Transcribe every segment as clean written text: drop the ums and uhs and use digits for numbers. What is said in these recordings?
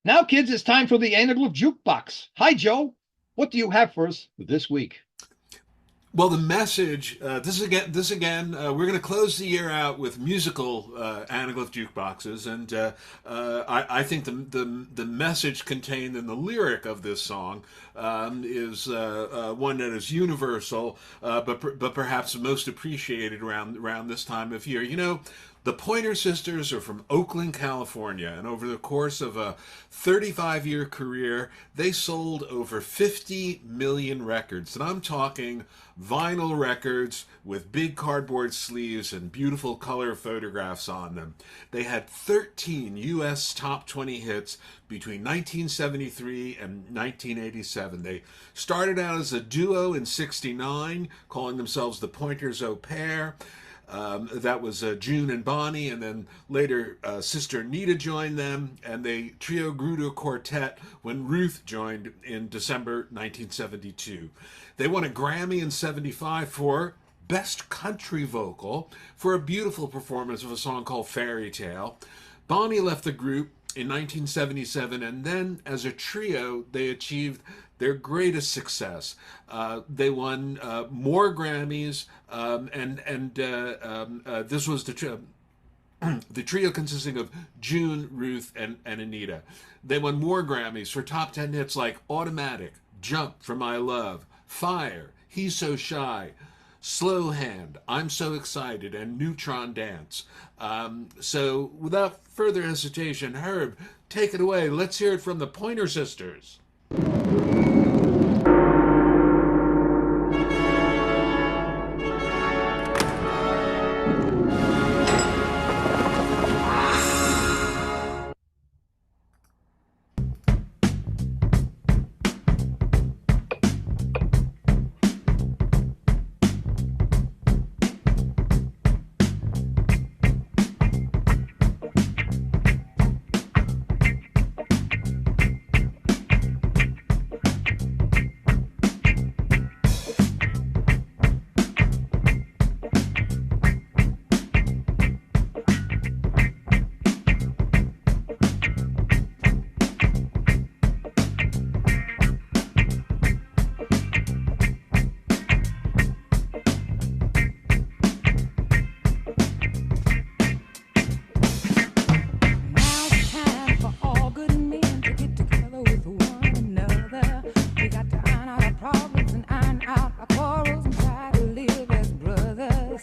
Now, kids, it's time for the annual jukebox. Hi, Joe. What do you have for us this week? Well, the message. We're going to close the year out with musical anaglyph jukeboxes, and I think the message contained in the lyric of this song is one that is universal, but perhaps most appreciated around this time of year. You know, the Pointer Sisters are from Oakland, California, and over the course of a 35-year career, they sold over 50 million records. And I'm talking vinyl records with big cardboard sleeves and beautiful color photographs on them. They had 13 U.S. top 20 hits between 1973 and 1987. They started out as a duo in '69, calling themselves the Pointers Au Pair. That was June and Bonnie, and then later Sister Nita joined them, and the trio grew to a quartet when Ruth joined in December 1972. They won a Grammy in '75 for Best Country Vocal for a beautiful performance of a song called Fairy Tale. Bonnie left the group in 1977, and then as a trio, they achieved their greatest success. They won more Grammys, and this was the trio consisting of June, Ruth, and Anita. They won more Grammys for top 10 hits like Automatic, Jump for My Love, Fire, He's So Shy, Slow Hand, I'm So Excited, and Neutron Dance. So without further hesitation, Herb, take it away. Let's hear it from the Pointer Sisters. Now it's time for all good men to get together with one another. We got to iron out our problems and iron out our quarrels and try to live as brothers.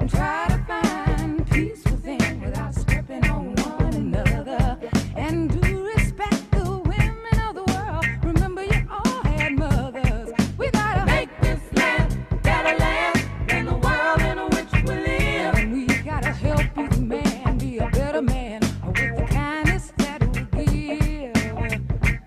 And try to find peace within without stepping on one another. And do respect the women of the world. Remember, you all had mothers. We gotta make this land a better land than the world in which we live. And we gotta help each man be a better man with the kindness that we give.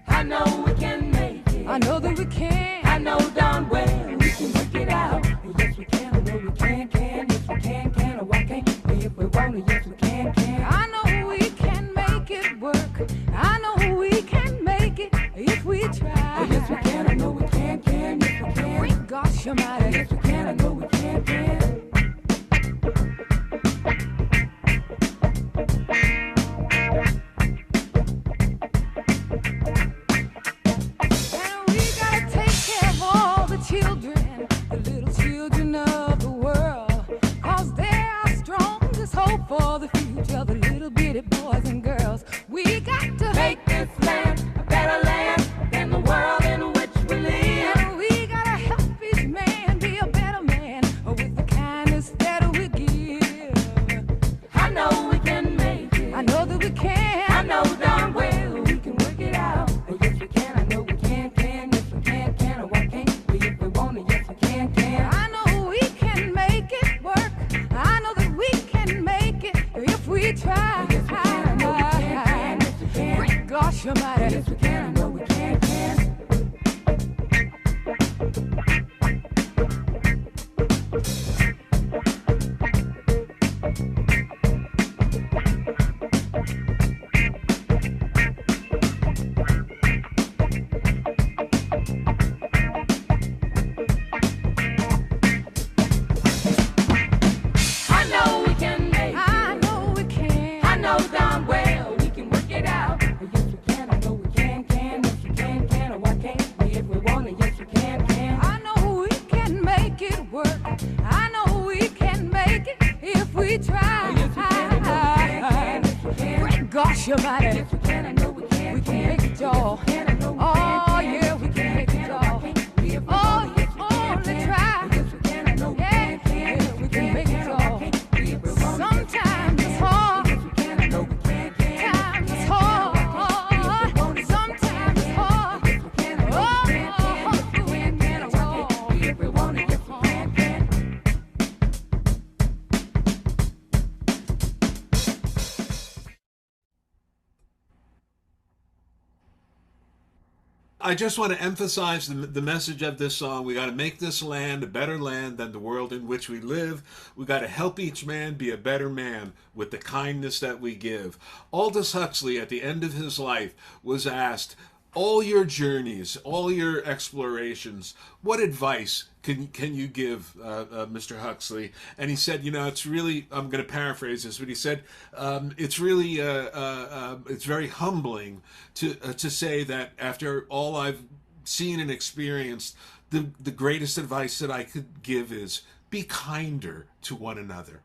I know we can make it. I know that we can. I know darn well we can work it out. Yes, we can. I know we can. Yes, we can. Oh, why can't we if we want it? Yes, we can. I know we can make it work. I know we can make it if we try. Yes, we can. I know we can. Yes, we can. Great gosh almighty. Yes, we can. I know we can. And we gotta take care of all the children, the little children of the world. 'Cause they're our strongest hope for the future, the little bitty boys and girls. We got to make this land a better land than the world in which we live. And we gotta help each man be a better man with the kindness that we give. I know we can make it. I know that we can. I know darn well we can work it out. Oh, yes, we can. I know we can. Yes, we can. Oh, why can't we if we want it? Yes, we can. I know we can make it work. I know that we can make it if we try. Oh, yes, we can. I know we can. Yes, we can. Great gosh almighty. Yes, we can. I know we can. I know we can make it. I know we can. I know darn well we can work it out. Oh, yes, we can. I know gosh, your body. Yes, we can, I know we can. We can make it, y'all. Oh, yeah, we can make it, y'all. Oh, you only try. Yes, we can, I know we can. Yeah, we can make it, y'all. Sometimes it's hard. Yes, we can, I know we can. Sometimes it's hard. Sometimes it's hard. Yes, we can, I know we can. If we want it, yes, we can. I just want to emphasize the message of this song. We got to make this land a better land than the world in which we live. We got to help each man be a better man with the kindness that we give. Aldous Huxley, at the end of his life, was asked, all your journeys, all your explorations, what advice can you give, Mr. Huxley? And he said, it's really, I'm going to paraphrase this, but he said, it's really, it's very humbling to say that after all I've seen and experienced, the greatest advice that I could give is be kinder to one another.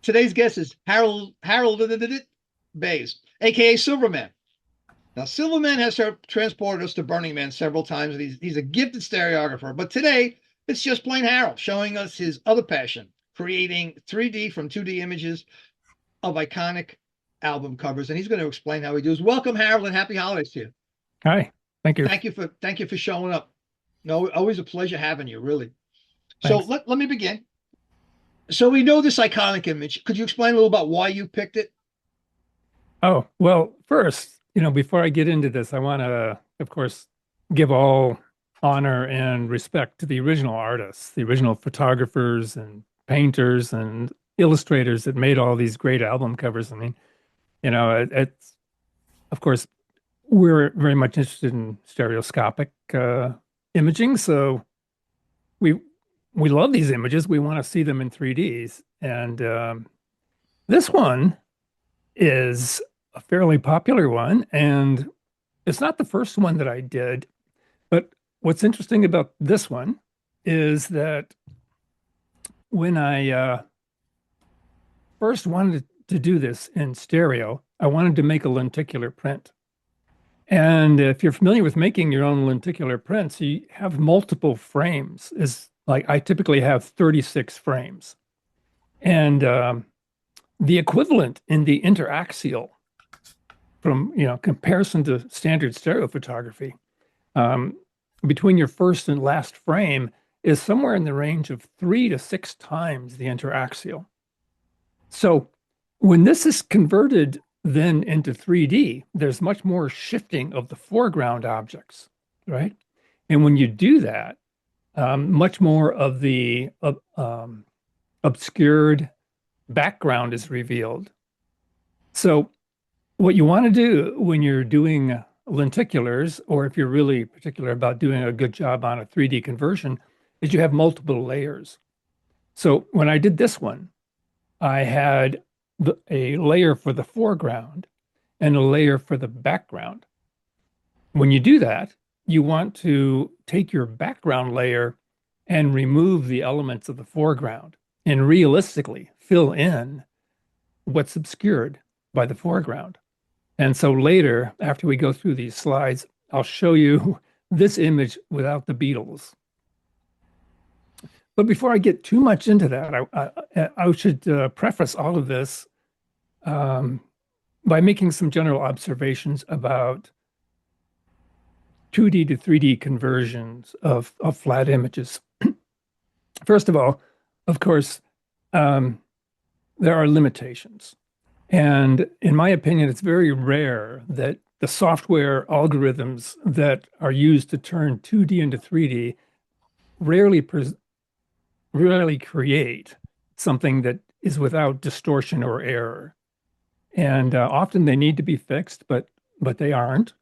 Today's guest is Harold Baize, aka Silverman. Now, Silverman has transported us to Burning Man several times, and he's a gifted stereographer. But today, it's just plain Harold showing us his other passion, creating 3D from 2D images of iconic album covers. And he's going to explain how he does. Welcome, Harold, and happy holidays to you. Hi, thank you. Thank you for showing up. No, always a pleasure having you, really. Thanks. So let me begin. So we know this iconic image. Could you explain a little about why you picked it? Oh, well, first, before I get into this, I want to, of course, give all honor and respect to the original artists, the original photographers and painters and illustrators that made all these great album covers. I mean, it's, of course, we're very much interested in stereoscopic imaging, so we love these images. We want to see them in 3Ds, and this one is a fairly popular one, and it's not the first one that I did, but what's interesting about this one is that when I first wanted to do this in stereo, I wanted to make a lenticular print. And if you're familiar with making your own lenticular prints, you have multiple frames. Is like I typically have 36 frames. And the equivalent in the interaxial from comparison to standard stereo photography, between your first and last frame is somewhere in the range of 3 to 6 times the interaxial. So when this is converted then into 3D, there's much more shifting of the foreground objects, right? And when you do that, much more of the obscured background is revealed. So what you want to do when you're doing lenticulars, or if you're really particular about doing a good job on a 3D conversion, is you have multiple layers. So when I did this one, I had a layer for the foreground and a layer for the background. When you do that, you want to take your background layer and remove the elements of the foreground and realistically fill in what's obscured by the foreground. And so later, after we go through these slides, I'll show you this image without the Beatles. But before I get too much into that, I should preface all of this by making some general observations about 2D to 3D conversions of flat images. First of all, of course, there are limitations. And in my opinion, it's very rare that the software algorithms that are used to turn 2D into 3D rarely create something that is without distortion or error. And often they need to be fixed, but they aren't.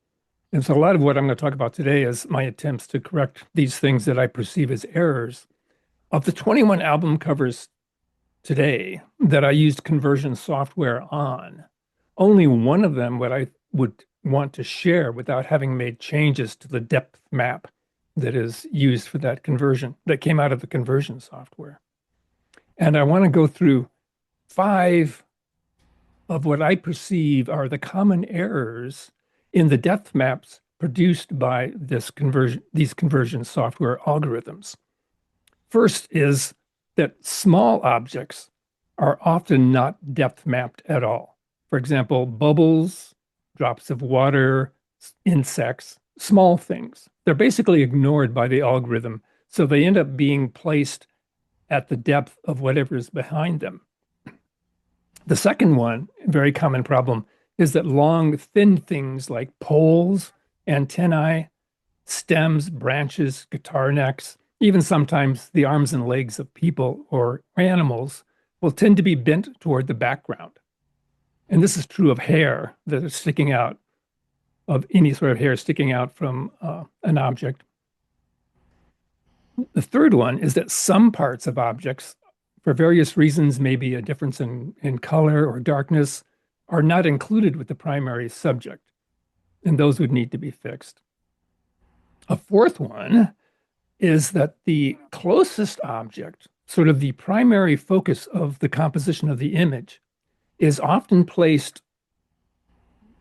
And so a lot of what I'm going to talk about today is my attempts to correct these things that I perceive as errors. Of the 21 album covers today that I used conversion software on, only one of them I would want to share without having made changes to the depth map that is used for that conversion, that came out of the conversion software. And I want to go through 5 of what I perceive are the common errors in the depth maps produced by these conversion software algorithms. First is that small objects are often not depth mapped at all. For example, bubbles, drops of water, insects, small things. They're basically ignored by the algorithm, so they end up being placed at the depth of whatever is behind them. The second one, very common problem, is that long, thin things like poles, antennae, stems, branches, guitar necks, even sometimes the arms and legs of people or animals will tend to be bent toward the background. And this is true of hair that is sticking out, of any sort of hair sticking out from an object. The third one is that some parts of objects, for various reasons, maybe a difference in color or darkness, are not included with the primary subject, and those would need to be fixed. A fourth one is that the closest object, sort of the primary focus of the composition of the image, is often placed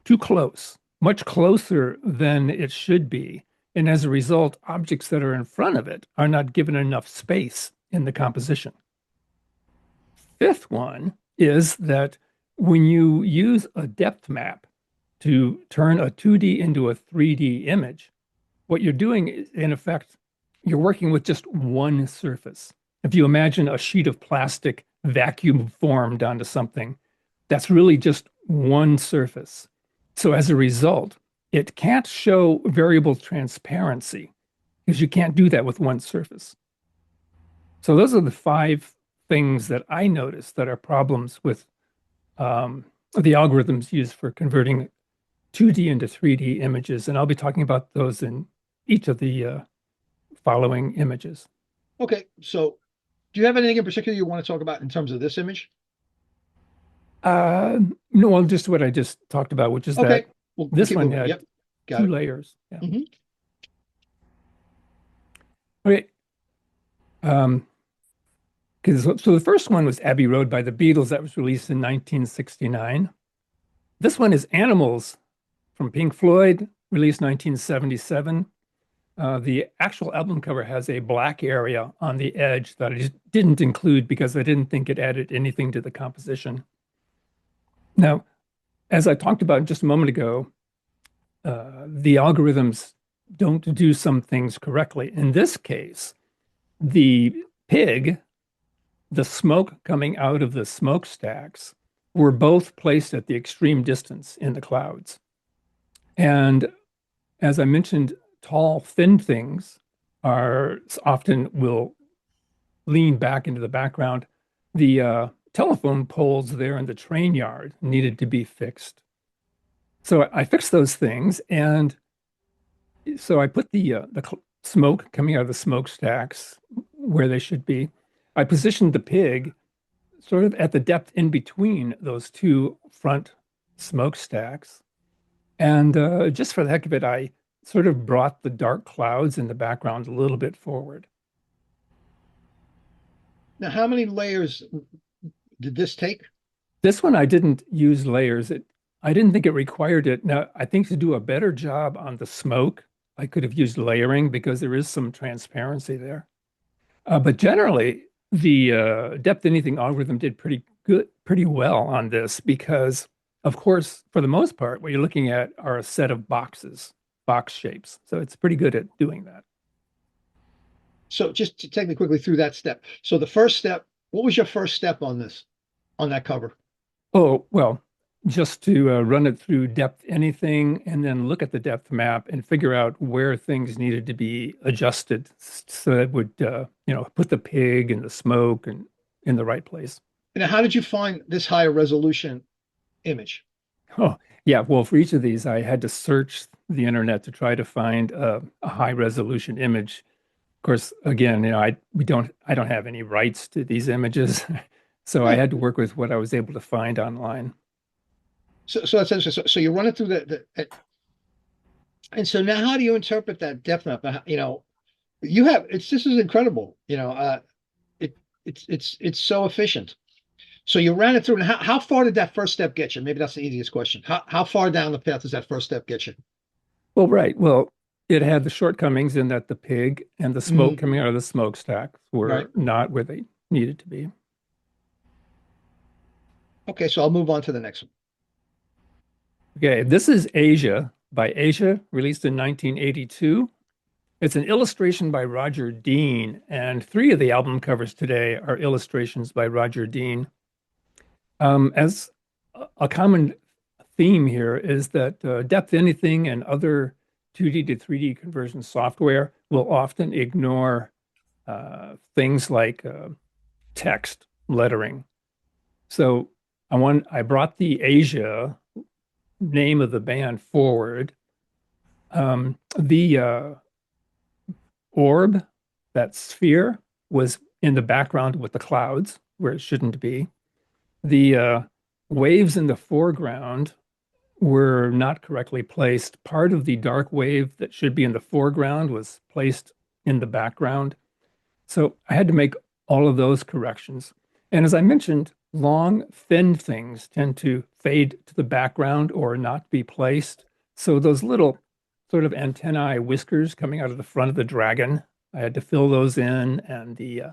too close, much closer than it should be. And as a result, objects that are in front of it are not given enough space in the composition. Fifth one is that when you use a depth map to turn a 2D into a 3D image, what you're doing is, in effect, you're working with just one surface. If you imagine a sheet of plastic vacuum formed onto something, that's really just one surface. So as a result, it can't show variable transparency because you can't do that with one surface. So those are the 5 things that I noticed that are problems with the algorithms used for converting 2D into 3D images. And I'll be talking about those in each of the following images. Okay, so do you have anything in particular you want to talk about in terms of this image? No, well, just what I just talked about, which is Okay, that we'll this keep one moving. had Yep, got 2 it. layers. Yeah. Mhm. Okay. So the first one was Abbey Road by the Beatles that was released in 1969. This one is Animals from Pink Floyd, released 1977. The actual album cover has a black area on the edge that I just didn't include because I didn't think it added anything to the composition. Now, as I talked about just a moment ago, the algorithms don't do some things correctly. In this case, the pig, the smoke coming out of the smokestacks were both placed at the extreme distance in the clouds. And as I mentioned, tall, thin things are often will lean back into the background. The telephone poles there in the train yard needed to be fixed. So I fixed those things, and so I put the smoke coming out of the smokestacks where they should be. I positioned the pig sort of at the depth in between those 2 front smokestacks. And just for the heck of it, I sort of brought the dark clouds in the background a little bit forward. Now, how many layers did this take? This one I didn't use layers. I didn't think it required it. Now, I think to do a better job on the smoke, I could have used layering because there is some transparency there. But generally, the depth anything algorithm did pretty well on this because, of course, for the most part, what you're looking at are a set of boxes, box shapes. So it's pretty good at doing that. So just to take me quickly through that step. So the first step, what was your first step on this, on that cover? Oh, well, just to run it through depth anything and then look at the depth map and figure out where things needed to be adjusted so it would, put the pig and the smoke and in the right place. And how did you find this higher resolution image? Oh, yeah. Well, for each of these, I had to search the internet to try to find a high resolution image. Of course, again, I don't have any rights to these images, so I had to work with what I was able to find online. So that's interesting. So you run it through and so now how do you interpret that depth map? This is incredible. It's so efficient. So you ran it through, and how far did that first step get you? Maybe that's the easiest question. How far down the path does that first step get you? Well, right. Well, it had the shortcomings in that the pig and the smoke Mm, coming out of the smokestacks right. were not where they needed to be. Okay, so I'll move on to the next one. Okay, this is Asia by Asia, released in 1982. It's an illustration by Roger Dean, and three of the album covers today are illustrations by Roger Dean. As a common theme here is that depth anything and other 2D to 3D conversion software will often ignore things like text lettering. So I brought the Asia name of the band forward. The orb, that sphere, was in the background with the clouds where it shouldn't be. The waves in the foreground were not correctly placed. Part of the dark wave that should be in the foreground was placed in the background. So I had to make all of those corrections. And as I mentioned, long, thin things tend to fade to the background or not be placed. So those little sort of antennae whiskers coming out of the front of the dragon, I had to fill those in, and the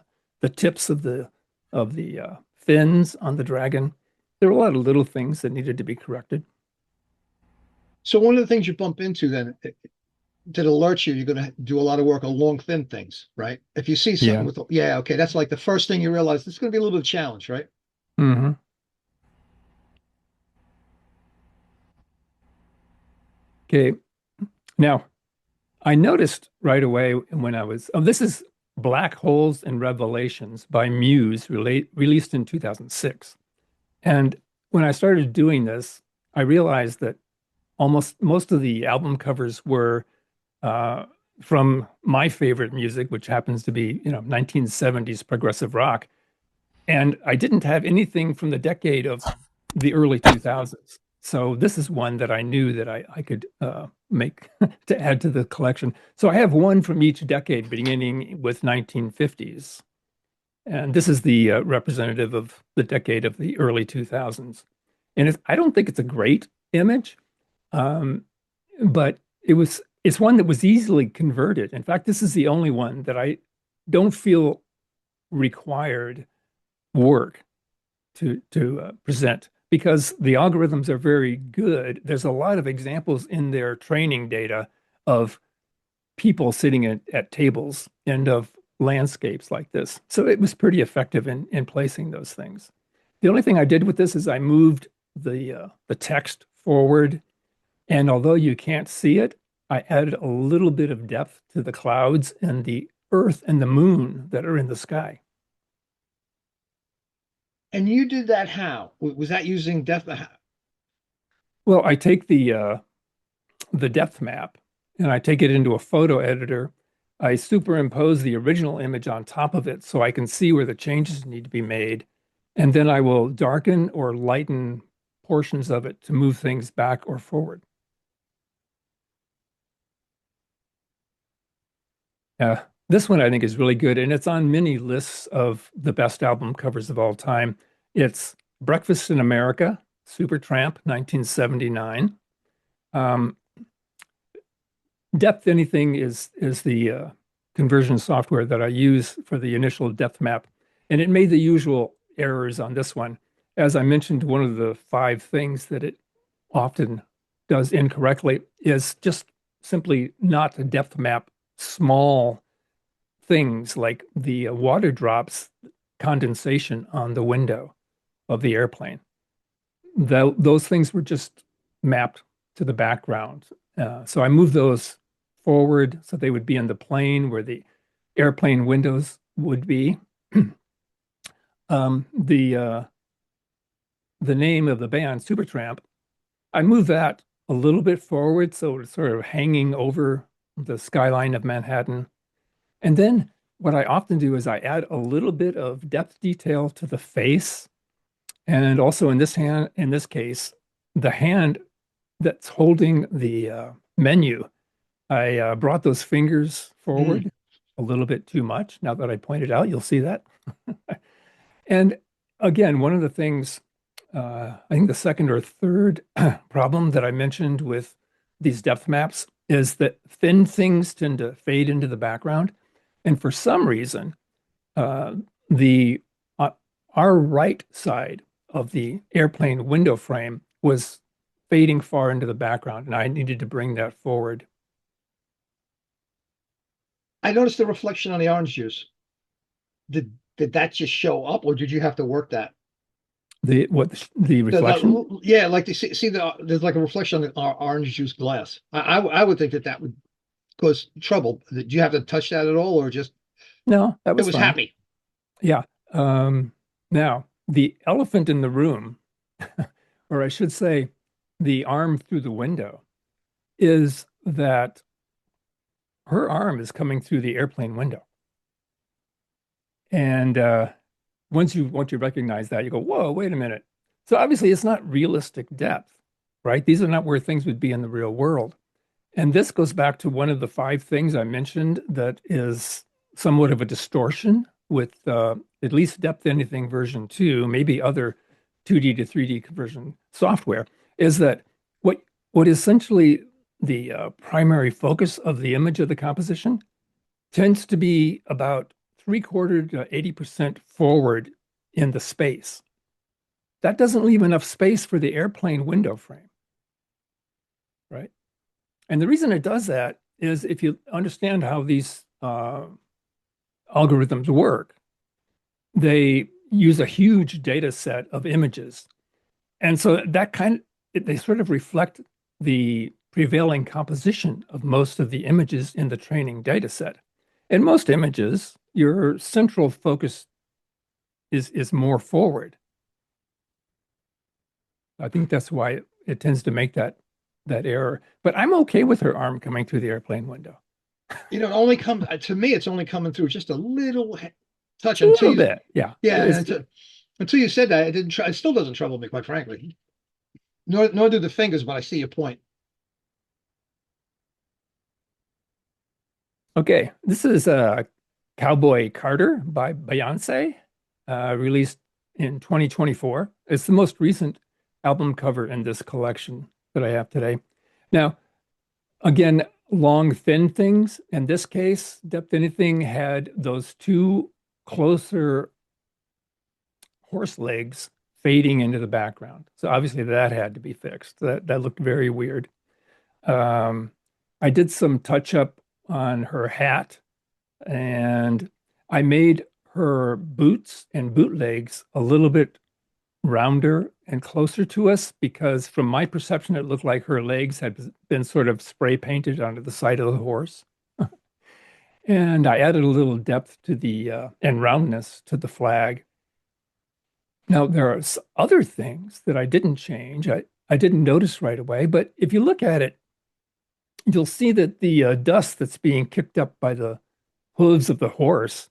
tips of the fins on the dragon. There were a lot of little things that needed to be corrected. So one of the things you bump into then that alerts you, you're going to do a lot of work on long, thin things, right? If you see something Yeah. with, yeah, okay, that's like the first thing you realize. This is going to be a little bit of a challenge, right? Hmm. Okay. Now, I noticed right away when this is Black Holes and Revelations by Muse, released in 2006. And when I started doing this, I realized that almost most of the album covers were uh, from my favorite music, which happens to be, 1970s progressive rock. And I didn't have anything from the decade of the early 2000s. So this is one that I knew that I could make to add to the collection. So I have one from each decade, beginning with 1950s. And this is the representative of the decade of the early 2000s. And I don't think it's a great image, um, but it's one that was easily converted. In fact, this is the only one that I don't feel required work to present because the algorithms are very good. There's a lot of examples in their training data of people sitting at tables and of landscapes like this. So it was pretty effective in placing those things. The only thing I did with this is I moved the text forward, and although you can't see it, I added a little bit of depth to the clouds and the earth and the moon that are in the sky. And you did that how? Was that using depth? Well, I take the depth map and I take it into a photo editor. I superimpose the original image on top of it so I can see where the changes need to be made. And then I will darken or lighten portions of it to move things back or forward. This one I think is really good, and it's on many lists of the best album covers of all time. It's Breakfast in America, Supertramp, 1979. Um, Depth Anything is the conversion software that I use for the initial depth map, and it made the usual errors on this one. As I mentioned, one of the five things that it often does incorrectly is just simply not to depth map small things like the water drops condensation on the window of the airplane. Those things were just mapped to the background. So I moved those forward so they would be in the plane where the airplane windows would be. Um, the uh, the name of the band, Supertramp, I moved that a little bit forward so it's sort of hanging over the skyline of Manhattan. And then what I often do is I add a little bit of depth detail to the face. And also in this case, the hand that's holding the menu, I brought those fingers Mm. forward a little bit too much. Now that I pointed out, you'll see that. And again, one of the things, I think the second or third problem that I mentioned with these depth maps is that thin things tend to fade into the background. And for some reason, uh, the our right side of the airplane window frame was fading far into the background, and I needed to bring that forward. I noticed the reflection on the orange juice. Did that just show up, or did you have to work that? The reflection? Yeah, like to see there's like a reflection on the orange juice glass. I would think that that would cause trouble. Did you have to touch that at all, or just No, that it was was fine. happy? Yeah. Now, the elephant in the room, or I should say, the arm through the window, is that her arm is coming through the airplane window. And once you recognize that, you go, whoa, wait a minute. So obviously, it's not realistic depth, right? These are not where things would be in the real world. And this goes back to one of the five things I mentioned that is somewhat of a distortion with at least Depth Anything version 2, maybe other 2D to 3D conversion software, is that what essentially the primary focus of the image of the composition tends to be about three-quarter to 80% forward in the space. That doesn't leave enough space for the airplane window frame, right? And the reason it does that is if you understand how these algorithms work, they use a huge data set of images. And so they sort of reflect the prevailing composition of most of the images in the training data set. In most images, your central focus is more forward. I think that's why it tends to make that error. But I'm okay with her arm coming through the airplane window. It only comes to me. It's only coming through just a little touch A until little you. bit, yeah. Yeah, until you said that, it didn't. It still doesn't trouble me, quite frankly. Nor do the fingers, but I see your point. Okay, this is Cowboy Carter by Beyonce, released in 2024. It's the most recent album cover in this collection that I have today. Now, again, long, thin things. In this case, Depth Anything had those two closer horse legs fading into the background. So obviously that had to be fixed. That looked very weird. Um, I did some touch up on her hat, and I made her boots and boot legs a little bit rounder and closer to us because from my perception, it looked like her legs had been sort of spray painted onto the side of the horse. And I added a little depth to the and roundness to the flag. Now, there are other things that I didn't change. I didn't notice right away, but if you look at it, you'll see that the dust that's being kicked up by the hooves of the horse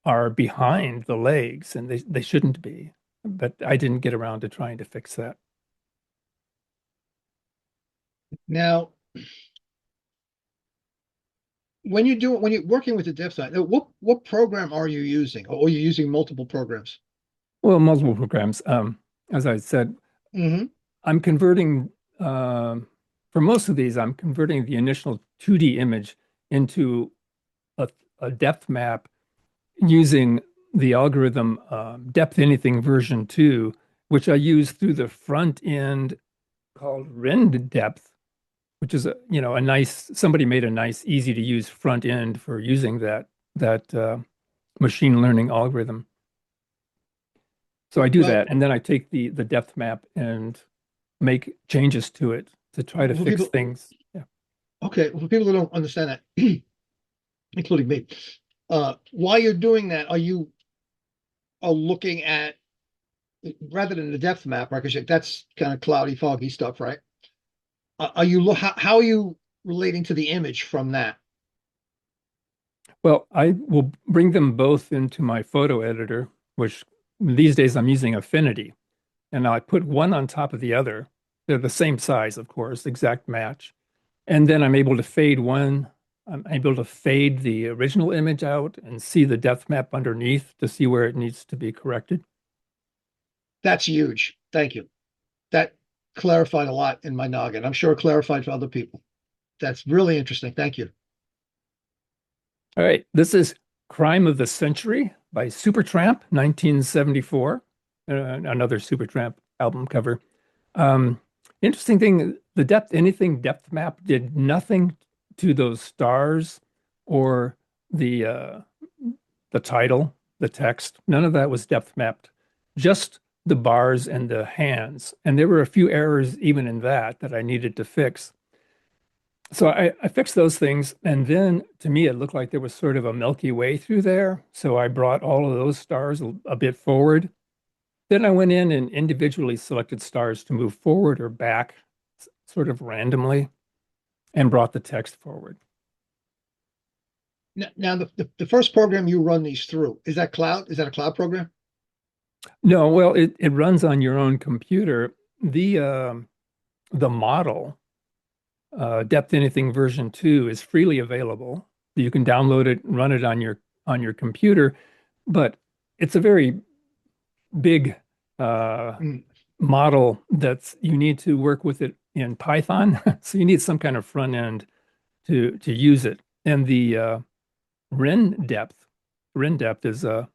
are behind the legs, and they shouldn't be. But I didn't get around to trying to fix that. Now, when you're working with the dev side, what program are you using? Or are you using multiple programs? Well, multiple programs. As I said, Hmm. I'm converting, for most of these, I'm converting the initial 2D image into a depth map using the algorithm Depth Anything version 2, which I use through the front end called Rend Depth, which is a nice, somebody made a nice, easy to use front end for using that machine learning algorithm. So I do Well, that, and then I take the depth map and make changes to it to try to for fix people, things. Yeah. okay, for people who don't understand that, including me, while you're doing that, are you are looking at rather than the depth map, right? Because that's kind of cloudy, foggy stuff, right? Are you how are you relating to the image from that? Well, I will bring them both into my photo editor, which these days I'm using Affinity, and I put one on top of the other. They're the same size, of course, exact match. And then I'm able to fade one. I'm able to fade the original image out and see the depth map underneath to see where it needs to be corrected. That's huge. Thank you. That clarified a lot in my noggin. I'm sure it clarified for other people. That's really interesting. Thank you. All right, this is Crime of the Century by Supertramp, 1974. Another Supertramp album cover. Um, Interesting thing, the depth anything depth map did nothing to those stars or the the title, the text. None of that was depth mapped. Just the bars and the hands. And there were a few errors even in that I needed to fix. So I fixed those things, and then to me it looked like there was sort of a Milky Way through there. So I brought all of those stars a bit forward. Then I went in and individually selected stars to move forward or back, sort of randomly, and brought the text forward. Now, the first program you run these through, is that cloud? Is that a cloud program? No, well, it runs on your own computer. The model, Depth Anything version 2, is freely available. You can download it, run it on your computer, but it's a very big Mm. model that's you need to work with it in Python. So you need some kind of front end to use it. And the RenDepth is a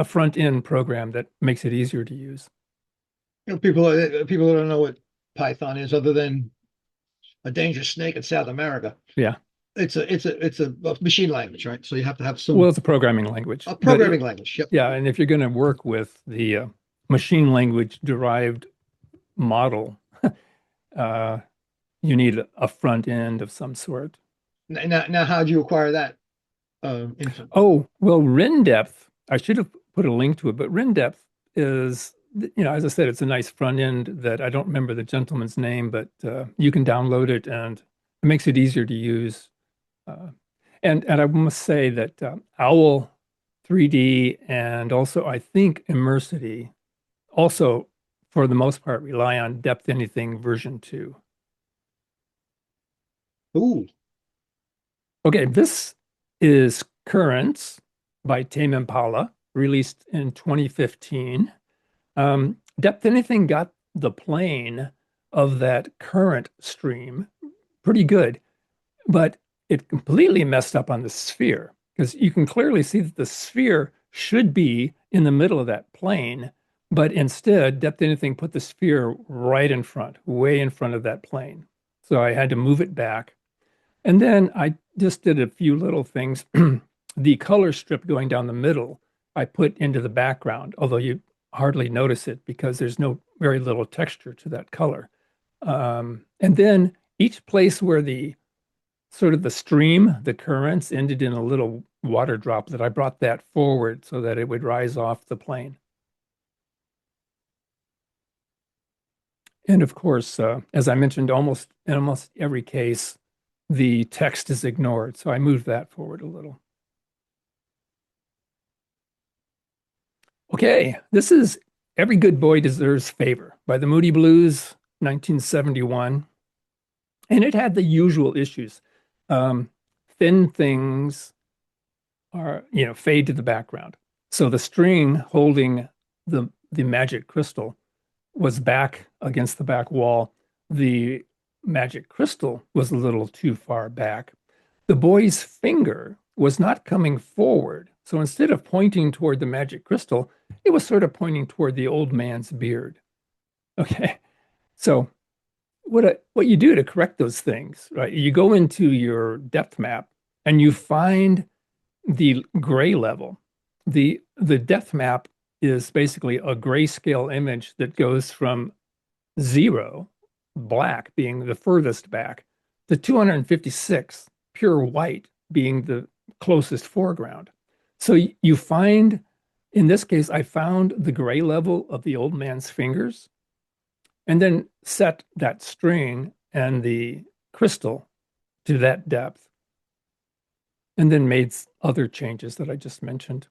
front end program that makes it easier to use. People don't know what Python is other than a dangerous snake in South America. Yeah. It's a machine language, right? So you have to have Well, it's a programming language. a programming language. Yep. Yeah, and if you're going to work with the machine language derived model, uh, you need a front end of some sort. Now, how do you acquire that? Oh, well, RenDepth, I should have put a link to it, but RenDepth is, as I said, it's a nice front end that I don't remember the gentleman's name, but you can download it and it makes it easier to use. And I must say that Owl 3D and also I think Immersity also, for the most part, rely on Depth Anything version 2. Ooh, Okay, this is Currents by Tame Impala, released in 2015. Depth Anything got the plane of that current stream pretty good, but it completely messed up on the sphere because you can clearly see that the sphere should be in the middle of that plane, but instead, Depth Anything put the sphere right in front, way in front of that plane. So I had to move it back. And then I just did a few little things. The color strip going down the middle, I put into the background, although you hardly notice it because there's very little texture to that color. And then each place where the sort of the stream, the currents ended in a little water drop that I brought that forward so that it would rise off the plane. And of course, as I mentioned, in almost every case, the text is ignored. So I moved that forward a little. Okay, this is Every Good Boy Deserves Favor by the Moody Blues, 1971. And it had the usual issues. Thin things fade to the background. So the string holding the magic crystal was back against the back wall. The magic crystal was a little too far back. The boy's finger was not coming forward. So instead of pointing toward the magic crystal, it was sort of pointing toward the old man's beard. Okay. So what you do to correct those things, right? You go into your depth map and you find the gray level. The depth map is basically a grayscale image that goes from 0, black being the furthest back, to 256, pure white being the closest foreground. So you find, in this case, I found the gray level of the old man's fingers and then set that string and the crystal to that depth and then made other changes that I just mentioned.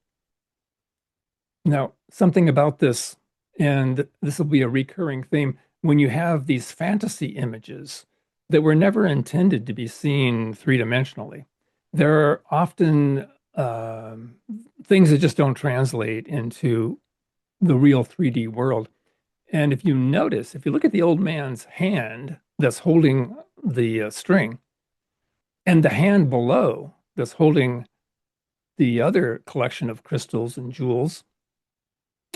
Now, something about this, and this will be a recurring theme, when you have these fantasy images that were never intended to be seen three-dimensionally, there are often things that just don't translate into the real 3D world. And if you notice, if you look at the old man's hand that's holding the string, and the hand below that's holding the other collection of crystals and jewels,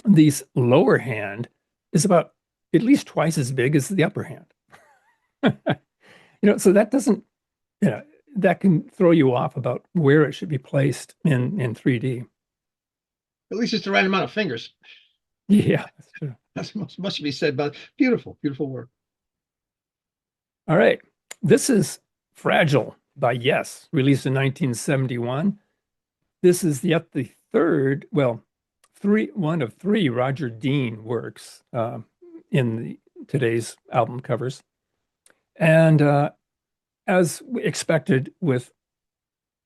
the lower hand is about at least twice as big as the upper hand. So that doesn't, you know, that can throw you off about where it should be placed in 3D. At least it's the right amount of fingers. Yeah, that's true. That's much to be said about beautiful, beautiful work. All right. This is Fragile by Yes, released in 1971. This is yet the third, well, one of three Roger Dean works today's album covers. And as expected with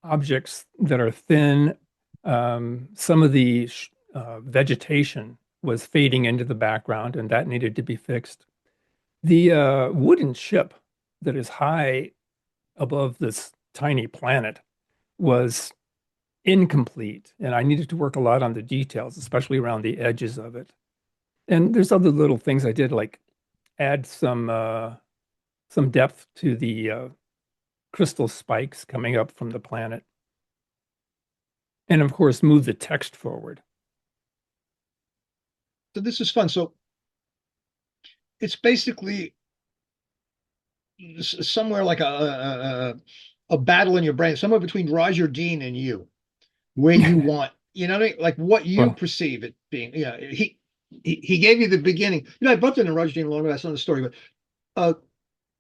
objects that are thin, some of the vegetation was fading into the background, and that needed to be fixed. The wooden ship that is high above this tiny planet was incomplete, and I needed to work a lot on the details, especially around the edges of it. And there's other little things I did, like add some depth to the crystal spikes coming up from the planet, and of course move the text forward. So this is fun. So it's basically somewhere like a battle in your brain, somewhere between Roger Dean and you, where you want, you know what I mean? Like what you Well, perceive it being. Yeah, he gave you the beginning. I bumped into Roger Dean long ago. That's another story, but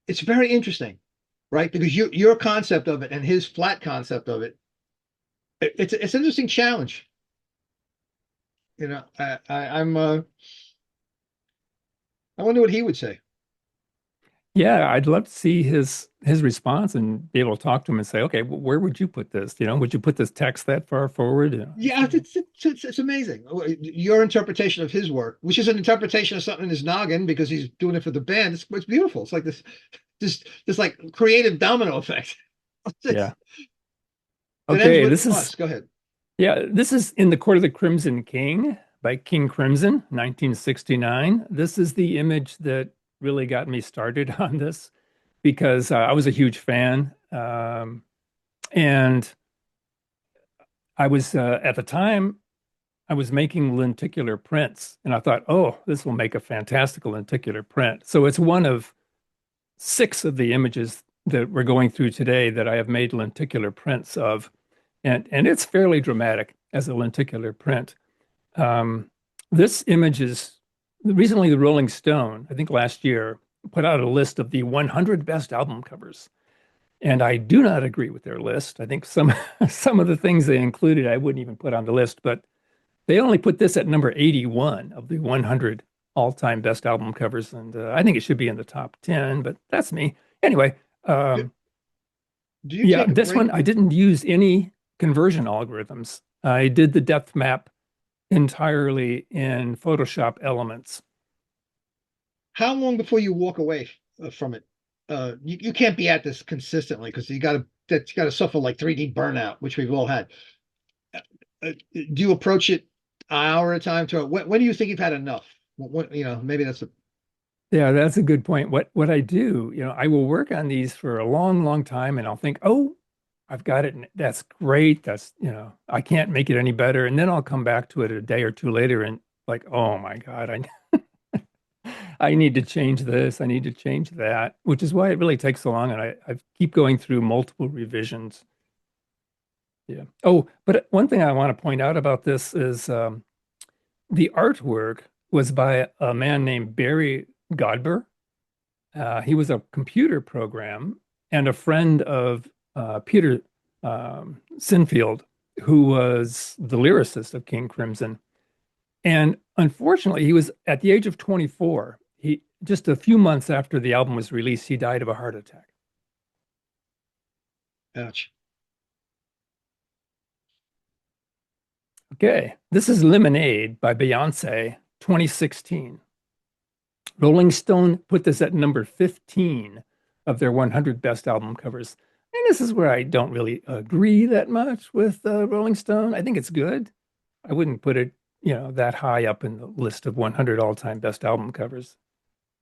it's very interesting, right? Because your concept of it and his flat concept of it, it's an interesting challenge. I wonder what he would say. yeah, I'd love to see his response and be able to talk to him and say, okay, well, where would you put this? Would you put this text that far forward? Yeah, it's amazing. Your interpretation of his work, which is an interpretation of something in his noggin because he's doing it for the band. It's beautiful. It's like this like creative domino effect. Yeah. It ends Okay, with this is us. Go ahead. yeah, this is In the Court of the Crimson King by King Crimson, 1969. This is the image that really got me started on this because I was a huge fan. And I was at the time I was making lenticular prints, and I thought, oh, this will make a fantastical lenticular print. So it's one of six of the images that we're going through today that I have made lenticular prints of, and it's fairly dramatic as a lenticular print. This image is recently the Rolling Stone, I think last year, put out a list of the 100 best album covers. And I do not agree with their list. I think some some of the things they included I wouldn't even put on the list, but they only put this at number 81 of the 100 all-time best album covers, and I think it should be in the top 10, but that's me. Anyway, Do you yeah, take a this break? one I didn't use any conversion algorithms. I did the depth map entirely in Photoshop Elements. How long before you walk away from it? You can't be at this consistently because you got to suffer like 3D burnout, which we've all had. Do you approach it an hour at a time? When do you think you've had enough? Maybe that's a Yeah, that's a good point. What I do, I will work on these for a long, long time, and I'll think, oh, I've got it. That's great. That's, I can't make it any better. And then I'll come back to it a day or two later and like, oh my God, I need to change this. I need to change that, which is why it really takes so long. And I keep going through multiple revisions. Yeah. Oh, but one thing I want to point out about this is the artwork was by a man named Barry Godber. He was a computer program and a friend of Peter Sinfield, who was the lyricist of King Crimson. And unfortunately, he was at the age of 24. He just a few months after the album was released, he died of a heart attack. ouch. Okay, this is Lemonade by Beyonce, 2016. Rolling Stone put this at number 15 of their 100 best album covers. And this is where I don't really agree that much with Rolling Stone. I think it's good. I wouldn't put it that high up in the list of 100 all-time best album covers.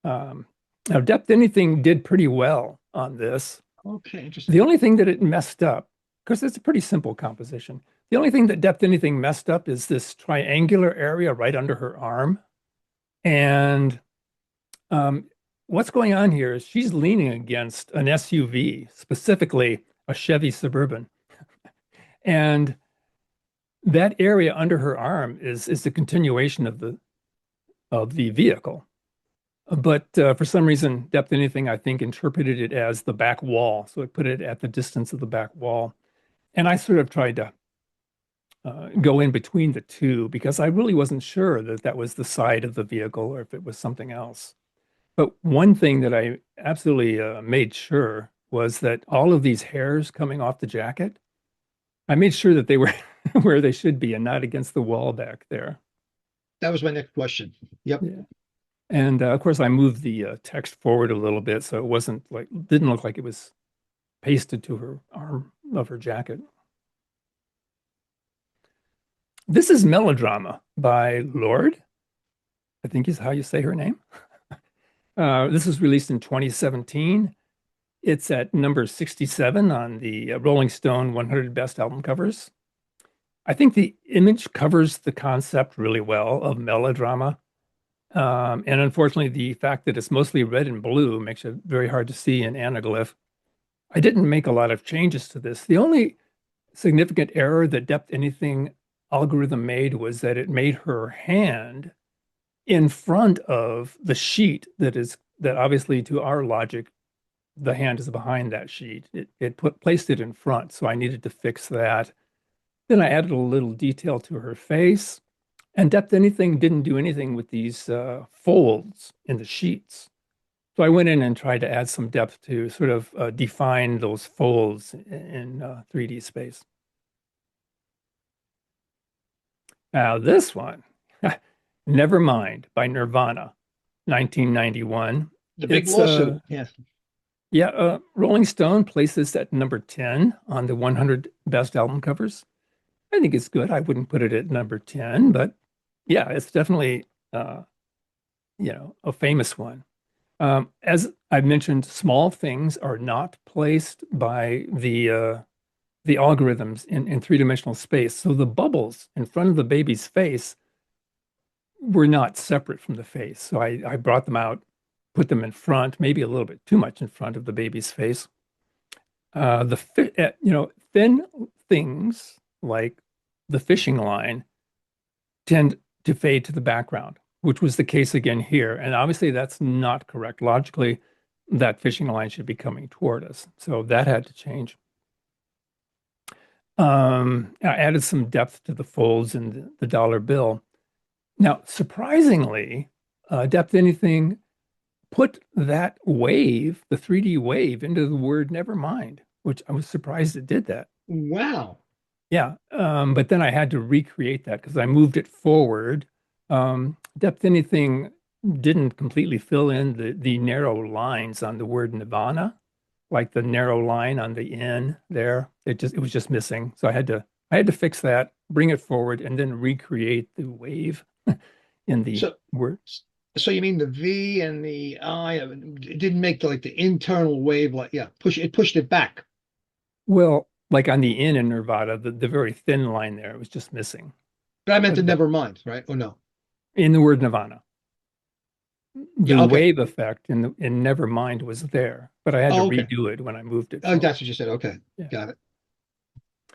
Now, Depth Anything did pretty well on this. Okay, The interesting. only thing that it messed up, because it's a pretty simple composition, the only thing that Depth Anything messed up is this triangular area right under her arm. And um, what's going on here is she's leaning against an SUV, specifically a Chevy Suburban. And that area under her arm is the continuation of the vehicle. But for some reason, Depth Anything, I think, interpreted it as the back wall. So it put it at the distance of the back wall. And I sort of tried to go in between the two because I really wasn't sure that that was the side of the vehicle or if it was something else. But one thing that I absolutely made sure was that all of these hairs coming off the jacket, I made sure that they were where they should be and not against the wall back there. That was my next question. Yep. Yeah. And of course, I moved the text forward a little bit so it didn't look like it was pasted to her arm of her jacket. This is Melodrama by Lorde, I think is how you say her name. This was released in 2017. It's at number 67 on the Rolling Stone 100 Best Album Covers. I think the image covers the concept really well of melodrama. And unfortunately, the fact that it's mostly red and blue makes it very hard to see in anaglyph. I didn't make a lot of changes to this. The only significant error that Depth Anything algorithm made was that it made her hand in front of the sheet that obviously to our logic, the hand is behind that sheet. It placed it in front, so I needed to fix that. Then I added a little detail to her face. And Depth Anything didn't do anything with these folds in the sheets. So I went in and tried to add some depth to sort of define those folds in 3D space. Now this one, Nevermind by Nirvana, 1991. The big It's, lawsuit. Yes. Yeah, Rolling Stone places at number 10 on the 100 best album covers. I think it's good. I wouldn't put it at number 10, but yeah, it's definitely, a famous one. As I've mentioned, small things are not placed by the algorithms in three-dimensional space. So the bubbles in front of the baby's face were not separate from the face. So I brought them out, put them in front, maybe a little bit too much in front of the baby's face. Thin things like the fishing line tend to fade to the background, which was the case again here. And obviously that's not correct. Logically, that fishing line should be coming toward us. So that had to change. I added some depth to the folds in the dollar bill. Now, surprisingly, Depth Anything put that wave, the 3D wave, into the word Nevermind, which I was surprised it did that. Wow. Yeah, but then I had to recreate that because I moved it forward. Depth Anything didn't completely fill in the narrow lines on the word Nirvana, like the narrow line on the N there. It was just missing. So I had to fix that, bring it forward, and then recreate the wave in the word. So you mean the V and the I, it didn't make the internal wave pushed it back. Well, like on the N in Nirvana, the very thin line there, it was just missing. But I meant the Nevermind, right? Or no? In the word Nirvana. The Yeah, okay. wave effect in Nevermind was there, but I had to okay. redo it when I moved it. Oh, that's what you said. Okay. Yeah. Got it.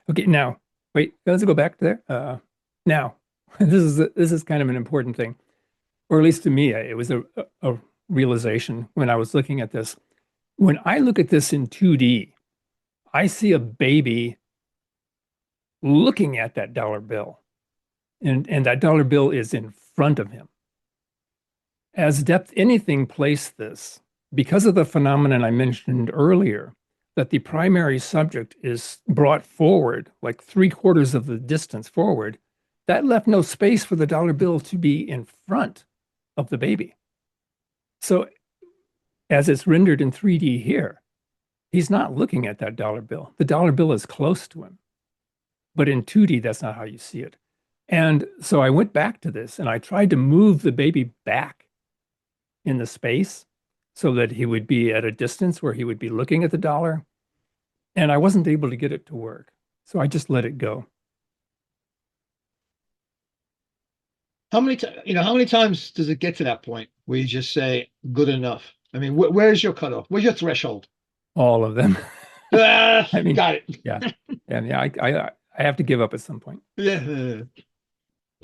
Okay, now wait, let's go back there. Now this is kind of an important thing, or at least to me, it was a realization when I was looking at this. When I look at this in 2D, I see a baby looking at that dollar bill, and that dollar bill is in front of him. As Depth Anything placed this, because of the phenomenon I mentioned earlier, that the primary subject is brought forward, like 3/4 of the distance forward, that left no space for the dollar bill to be in front of the baby. So as it's rendered in 3D here, he's not looking at that dollar bill. The dollar bill is close to him. But in 2D, that's not how you see it. And so I went back to this and I tried to move the baby back in the space so that he would be at a distance where he would be looking at the dollar. And I wasn't able to get it to work. So I just let it go. How many times does it get to that point where you just say good enough? I mean, where's your cutoff? Where's your threshold? All of them. Ah, I mean, got it. yeah. And yeah, I have to give up at some point. Yeah.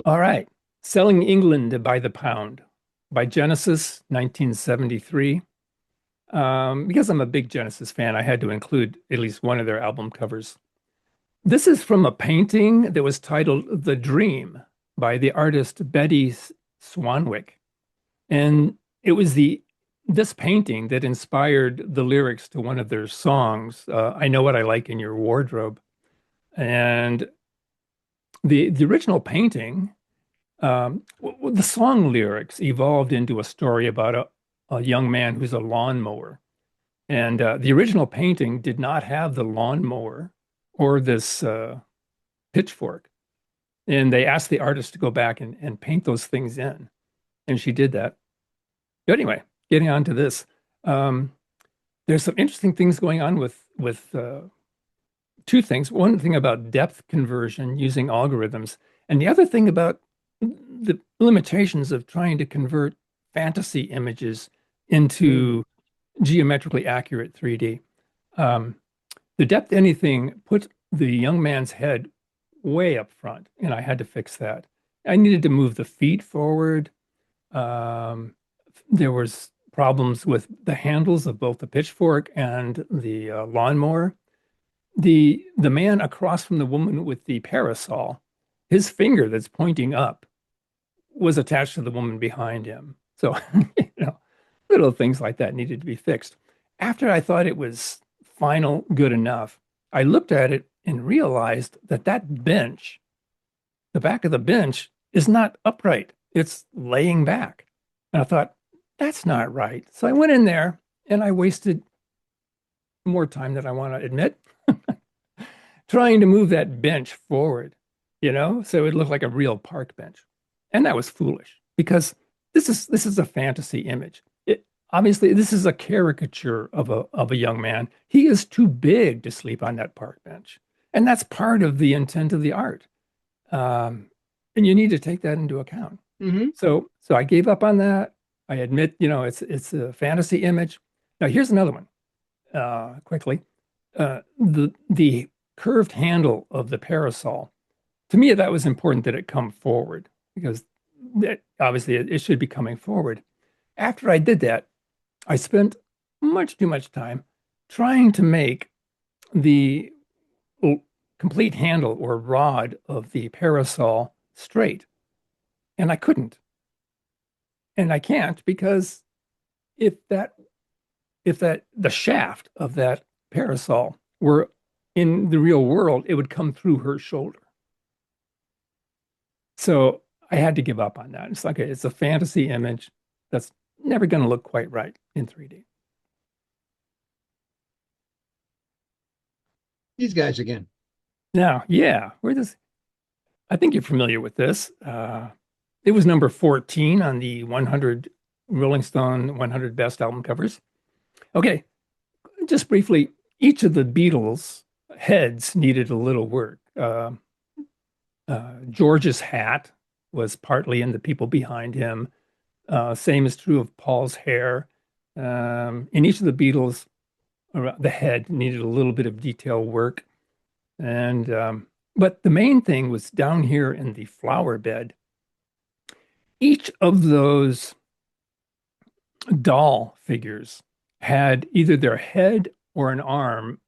All right. Selling England by the Pound by Genesis, 1973. Because I'm a big Genesis fan, I had to include at least one of their album covers. This is from a painting that was titled The Dream by the artist Betty Swanwick. And it was this painting that inspired the lyrics to one of their songs, I Know What I Like in Your Wardrobe. And the original painting, the song lyrics evolved into a story about a young man who's a lawnmower. And the original painting did not have the lawnmower or this pitchfork. And they asked the artist to go back and paint those things in. And she did that. But anyway, getting on to this, there's some interesting things going on with two things. One thing about depth conversion using algorithms, and the other thing about the limitations of trying to convert fantasy images into geometrically accurate 3D. The depth anything put the young man's head way up front, and I had to fix that. I needed to move the feet forward. There was problems with the handles of both the pitchfork and the lawnmower. The man across from the woman with the parasol, his finger that's pointing up was attached to the woman behind him. So, little things like that needed to be fixed. After I thought it was final, good enough, I looked at it and realized that bench, the back of the bench, is not upright. It's laying back. And I thought, that's not right. So I went in there and I wasted more time than I want to admit trying to move that bench forward, so it looked like a real park bench. And that was foolish because this is a fantasy image. Obviously, this is a caricature of a young man. He is too big to sleep on that park bench. And that's part of the intent of the art. And you need to take that into account. Mm-hmm. So I gave up on that. I admit, it's a fantasy image. Now here's another one. Quickly, the curved handle of the parasol. To me, that was important that it come forward because obviously it should be coming forward. After I did that, I spent much too much time trying to make the complete handle or rod of the parasol straight. And I couldn't. And I can't because if the shaft of that parasol were in the real world, it would come through her shoulder. So I had to give up on that. It's like, it's a fantasy image that's never going to look quite right in 3D. These guys again. Now, yeah, I think you're familiar with this. It was number 14 on the 100 Rolling Stone 100 Best Album Covers. Okay, just briefly, each of the Beatles heads needed a little work. George's hat was partly in the people behind him. Same is true of Paul's hair. In each of the Beatles, the head needed a little bit of detail work. But the main thing was down here in the flower bed. Each of those doll figures had either their head or an arm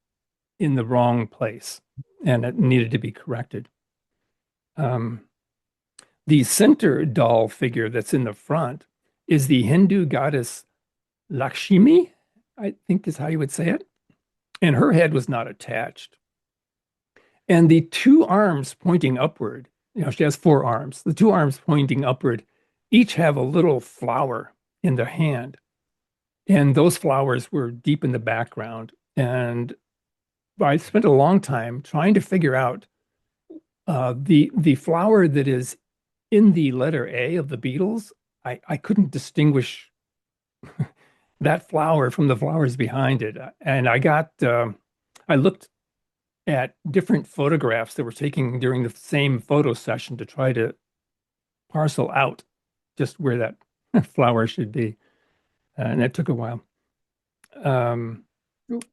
in the wrong place, and it needed to be corrected. The center doll figure that's in the front is the Hindu goddess Lakshmi, I think is how you would say it. And her head was not attached. And the two arms pointing upward, she has four arms. The two arms pointing upward each have a little flower in their hand. And those flowers were deep in the background. And I spent a long time trying to figure out The flower that is in the letter A of the Beatles, I couldn't distinguish that flower from the flowers behind it. And I looked at different photographs that were taken during the same photo session to try to parcel out just where that flower should be. And it took a while. Um, Oop,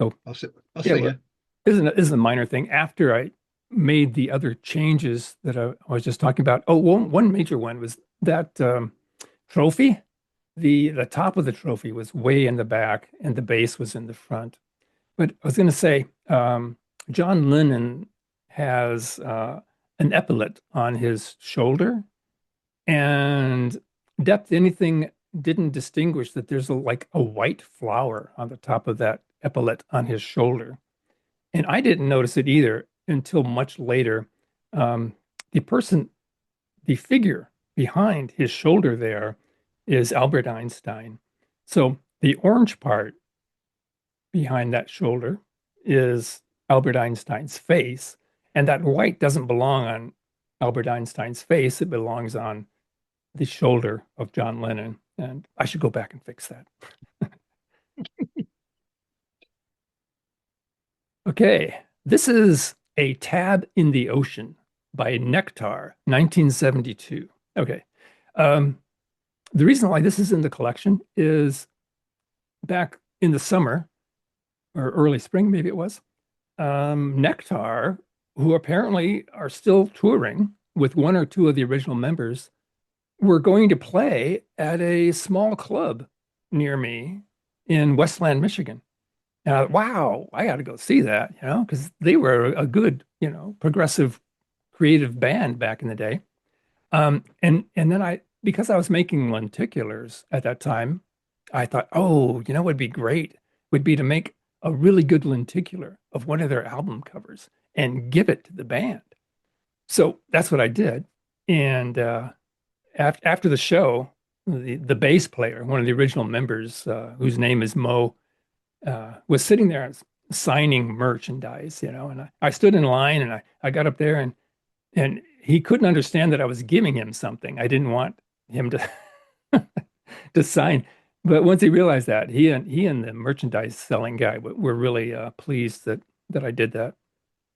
so I'll yeah, stay well, here. this is a minor thing. After I made the other changes that I was just talking about, one major one was that trophy. The top of the trophy was way in the back, and the base was in the front. But I was going to say, John Lennon has an epaulet on his shoulder, and Depth Anything didn't distinguish that there's like a white flower on the top of that epaulet on his shoulder. And I didn't notice it either until much later. Um, the person, the figure behind his shoulder there is Albert Einstein. So the orange part behind that shoulder is Albert Einstein's face. And that white doesn't belong on Albert Einstein's face, it belongs on the shoulder of John Lennon. And I should go back and fix that. Okay, this is A Tab in the Ocean by Nectar, 1972. Okay. The reason why this is in the collection is back in the summer or early spring, maybe it was, Nectar, who apparently are still touring with one or two of the original members, were going to play at a small club near me in Westland, Michigan. And I thought, wow, I got to go see that, because they were a good, progressive, creative band back in the day. And then because I was making lenticulars at that time, I thought, oh, what'd be great would be to make a really good lenticular of one of their album covers and give it to the band. So that's what I did. And after the show, the bass player, one of the original members, whose name is Mo, was sitting there signing merchandise, and I stood in line and I got up there and he couldn't understand that I was giving him something. I didn't want him to to sign. But once he realized that, he and the merchandise selling guy were really pleased that I did that.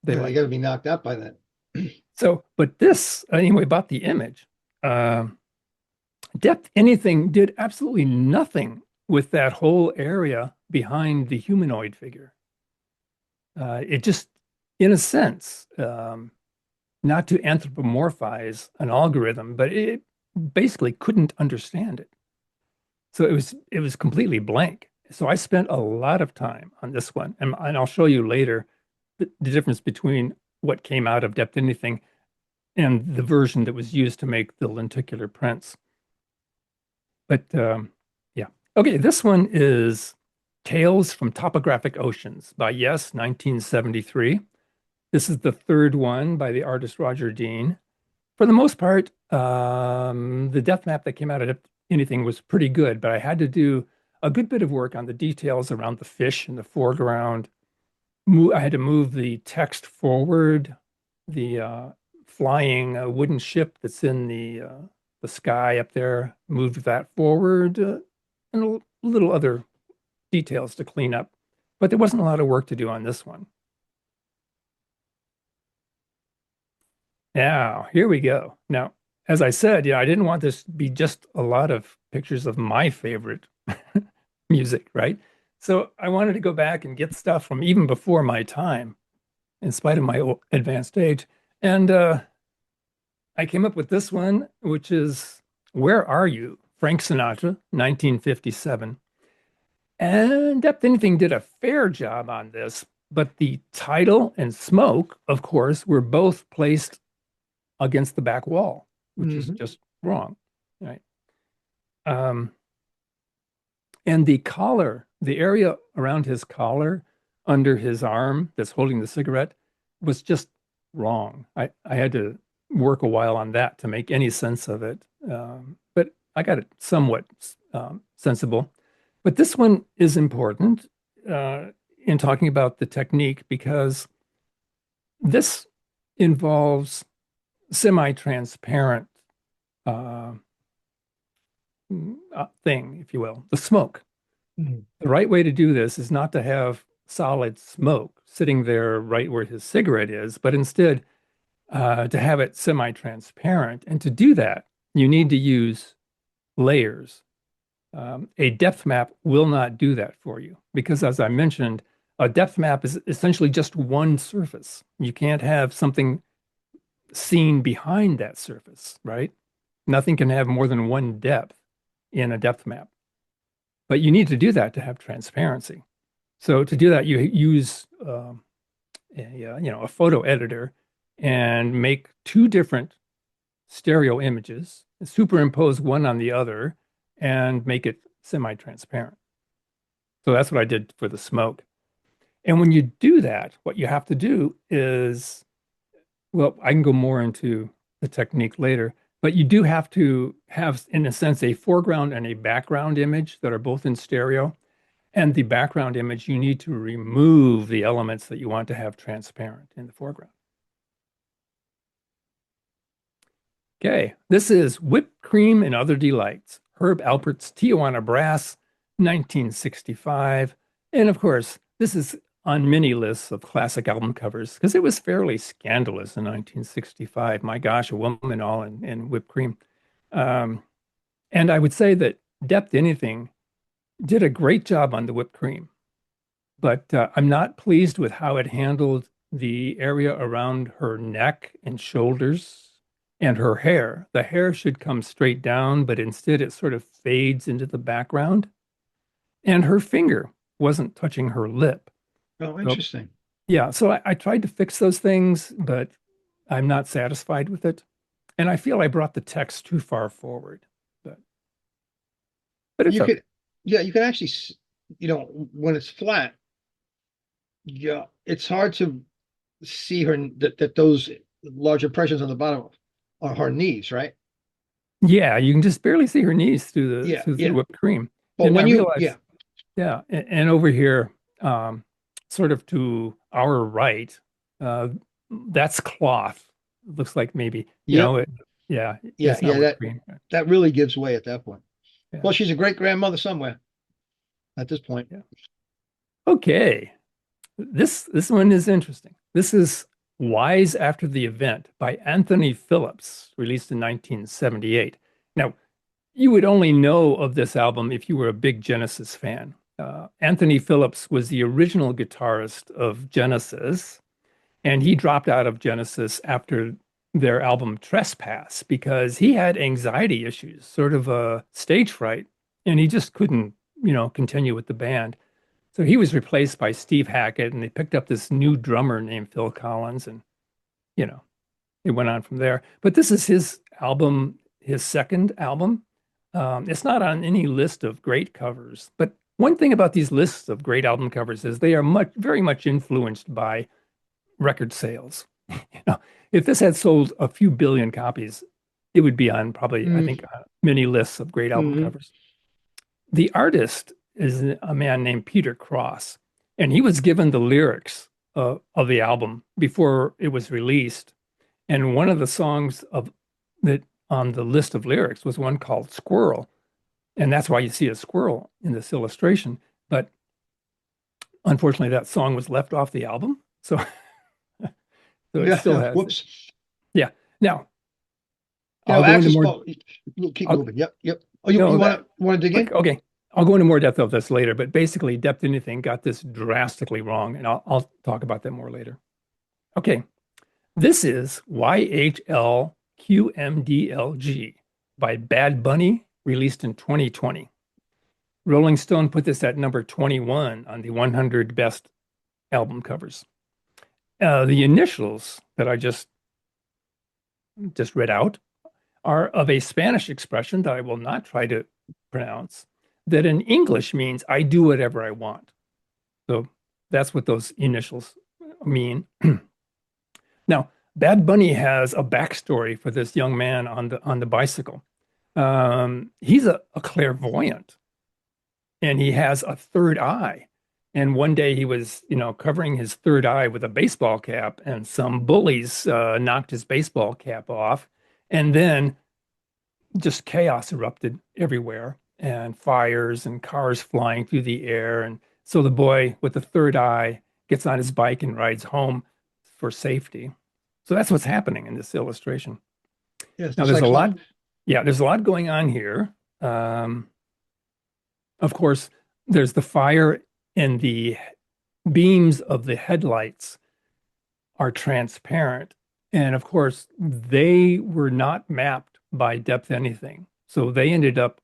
They Yeah, like you got to be knocked out by that. so. But this anyway about the image. Depth Anything did absolutely nothing with that whole area behind the humanoid figure. It just, in a sense, not to anthropomorphize an algorithm, but it basically couldn't understand it. So it was completely blank. So I spent a lot of time on this one, and I'll show you later the difference between what came out of Depth Anything and the version that was used to make the lenticular prints. But yeah. Okay, this one is Tales from Topographic Oceans by Yes, 1973. This is the third one by the artist Roger Dean. For the most part, the depth map that came out of Anything was pretty good, but I had to do a good bit of work on the details around the fish in the foreground. I had to move the text forward, the flying wooden ship that's in the sky up there, moved that forward, and a little other details to clean up. But there wasn't a lot of work to do on this one. Now, here we go. Now, as I said, I didn't want this to be just a lot of pictures of my favorite music, right? So I wanted to go back and get stuff from even before my time, in spite of my advanced age. And I came up with this one, which is Where Are You? Frank Sinatra, 1957. And Depth Anything did a fair job on this, but the title and Smoke, of course, were both placed against the back wall, which is just wrong, right? And the collar, the area around his collar under his arm that's holding the cigarette was just wrong. I had to work a while on that to make any sense of it. But I got it somewhat sensible. But this one is important in talking about the technique because this involves semi-transparent uh, thing, if you will, the smoke. Mhm. The right way to do this is not to have solid smoke sitting there right where his cigarette is, but instead to have it semi-transparent. And to do that, you need to use layers. A depth map will not do that for you because, as I mentioned, a depth map is essentially just one surface. You can't have something seen behind that surface, right? Nothing can have more than one depth in a depth map. But you need to do that to have transparency. So to do that, you use a photo editor and make two different stereo images, superimpose one on the other, and make it semi-transparent. So that's what I did for the smoke. And when you do that, what you have to do is, well, I can go more into the technique later, but you do have to have, in a sense, a foreground and a background image that are both in stereo. And the background image, you need to remove the elements that you want to have transparent in the foreground. Okay, this is Whipped Cream and Other Delights, Herb Alpert's Tijuana Brass, 1965. And of course, this is on many lists of classic album covers because it was fairly scandalous in 1965. My gosh, a woman all in whipped cream. Um, and I would say that Depth Anything did a great job on the whipped cream, but I'm not pleased with how it handled the area around her neck and shoulders and her hair. The hair should come straight down, but instead it sort of fades into the background. And her finger wasn't touching her lip. Oh, So, interesting. yeah, so I tried to fix those things, but I'm not satisfied with it. And I feel I brought the text too far forward. But but it's You okay. could, yeah, you can actually, when it's flat, yeah, it's hard to see that those large impressions on the bottom are her knees, right? Yeah, you can just barely see her knees through the Yeah, through the yeah. whipped cream. But And I when realized, yeah, yeah, and over here, sort of to our right, uh, that's cloth. Looks like maybe, yep, yeah, yeah, it's not yeah, whipped cream. that really gives way at that point. Yeah, Well, she's a great grandmother somewhere at this point. yeah. Okay. This one is interesting. This is Wise After the Event by Anthony Phillips, released in 1978. Now, you would only know of this album if you were a big Genesis fan. Anthony Phillips was the original guitarist of Genesis, and he dropped out of Genesis after their album Trespass because he had anxiety issues, sort of a stage fright, and he just couldn't, continue with the band. So he was replaced by Steve Hackett, and they picked up this new drummer named Phil Collins, and you know, it went on from there. But this is his album, his second album. It's not on any list of great covers, but one thing about these lists of great album covers is they are very much influenced by record sales. If this had sold a few billion copies, it would be on probably, I think, many lists of great album Mm-hmm. covers. The artist is a man named Peter Cross, and he was given the lyrics of the album before it was released. And one of the songs of that on the list of lyrics was one called Squirrel. And that's why you see a squirrel in this illustration. But unfortunately, that song was left off the album. So, so it Yeah, still has it. whoops. Yeah. Now, I'll go into Access. more. Oh, you keep I'll, moving. Yep, yep. Oh, you, no, you that want to dig in? okay. I'll go into more depth of this later, but basically, Depth Anything got this drastically wrong, and I'll talk about that more later. Okay. This is YHLQMDLG by Bad Bunny, released in 2020. Rolling Stone put this at number 21 on the 100 best album covers. The initials that I just read out are of a Spanish expression that I will not try to pronounce, that in English means I do whatever I want. So that's what those initials mean. Now, Bad Bunny has a backstory for this young man on the bicycle. He's a clairvoyant, and he has a third eye. And one day he was, covering his third eye with a baseball cap, and some bullies knocked his baseball cap off. And then just chaos erupted everywhere, and fires and cars flying through the air. And so the boy with the third eye gets on his bike and rides home for safety. So that's what's happening in this illustration. Yes, Now, it's like there's a lot going on here. Um, of course, there's the fire, and the beams of the headlights are transparent. And of course, they were not mapped by depth anything. So they ended up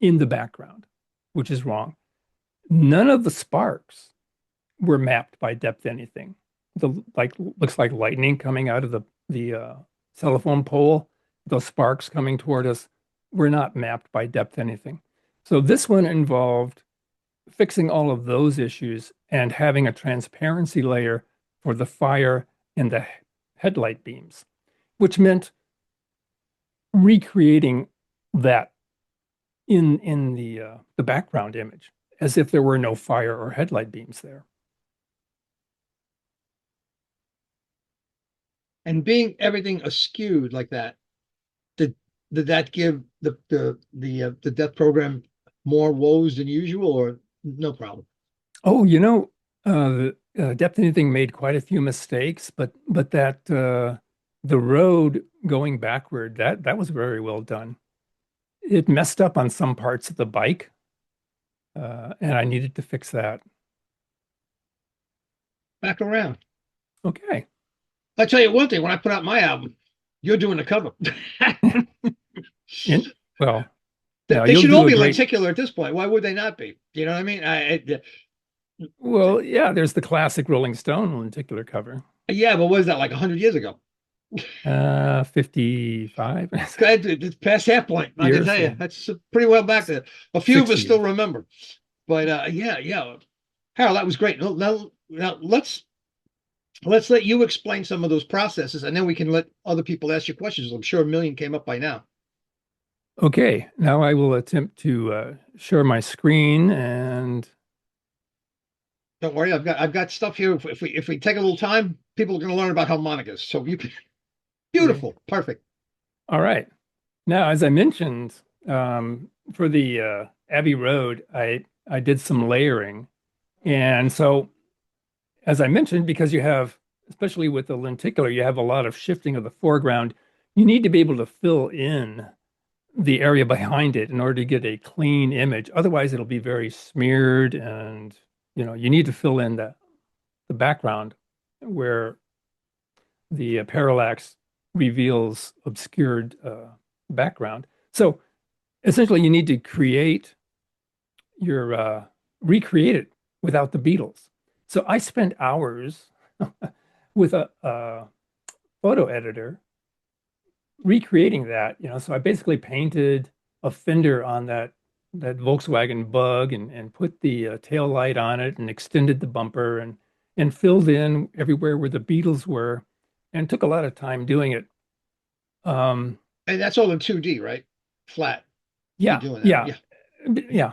in the background, which is wrong. None of the sparks were mapped by depth anything. The like looks like lightning coming out of the telephone pole. Those sparks coming toward us were not mapped by depth anything. So this one involved fixing all of those issues and having a transparency layer for the fire and the headlight beams, which meant recreating that in the background image as if there were no fire or headlight beams there. and being everything askewed like that, did that give the death program more woes than usual, or no problem? Oh, the Depth Anything made quite a few mistakes, but that the road going backward, that was very well done. It messed up on some parts of the bike, and I needed to fix that. Back around. Okay. I'll tell you one thing, when I put out my album, you're doing the cover. Well, They, now they you'll should do all a be great. lenticular at this point. Why would they not be? You know what I mean? Well, yeah, there's the classic Rolling Stone lenticular cover. Yeah, but what is that, like 100 years ago? 55 It's past that point. I can years, tell you, yeah. that's pretty well back there. A few of us 60 still years. remember, but yeah. Harold, that was great. Now let's let you explain some of those processes, and then we can let other people ask you questions. I'm sure a million came up by now. Okay, now I will attempt to share my screen and Don't worry, I've got stuff here. If we take a little time, people are going to learn about harmonicas. So you can, okay. beautiful, perfect. All right. Now, as I mentioned, for the Abbey Road, I did some layering. And so, as I mentioned, because you have, especially with the lenticular, you have a lot of shifting of the foreground, you need to be able to fill in the area behind it in order to get a clean image. Otherwise, it'll be very smeared, and you need to fill in the background where the parallax reveals obscured background. So essentially, you need to recreate it without the Beatles. So I spent hours with a photo editor recreating that. So I basically painted a fender on that Volkswagen Bug, and put the tail light on it, and extended the bumper, and filled in everywhere where the Beatles were, and took a lot of time doing it. And that's all in 2D, right? Flat. You're Yeah, doing that. yeah, Yeah. yeah.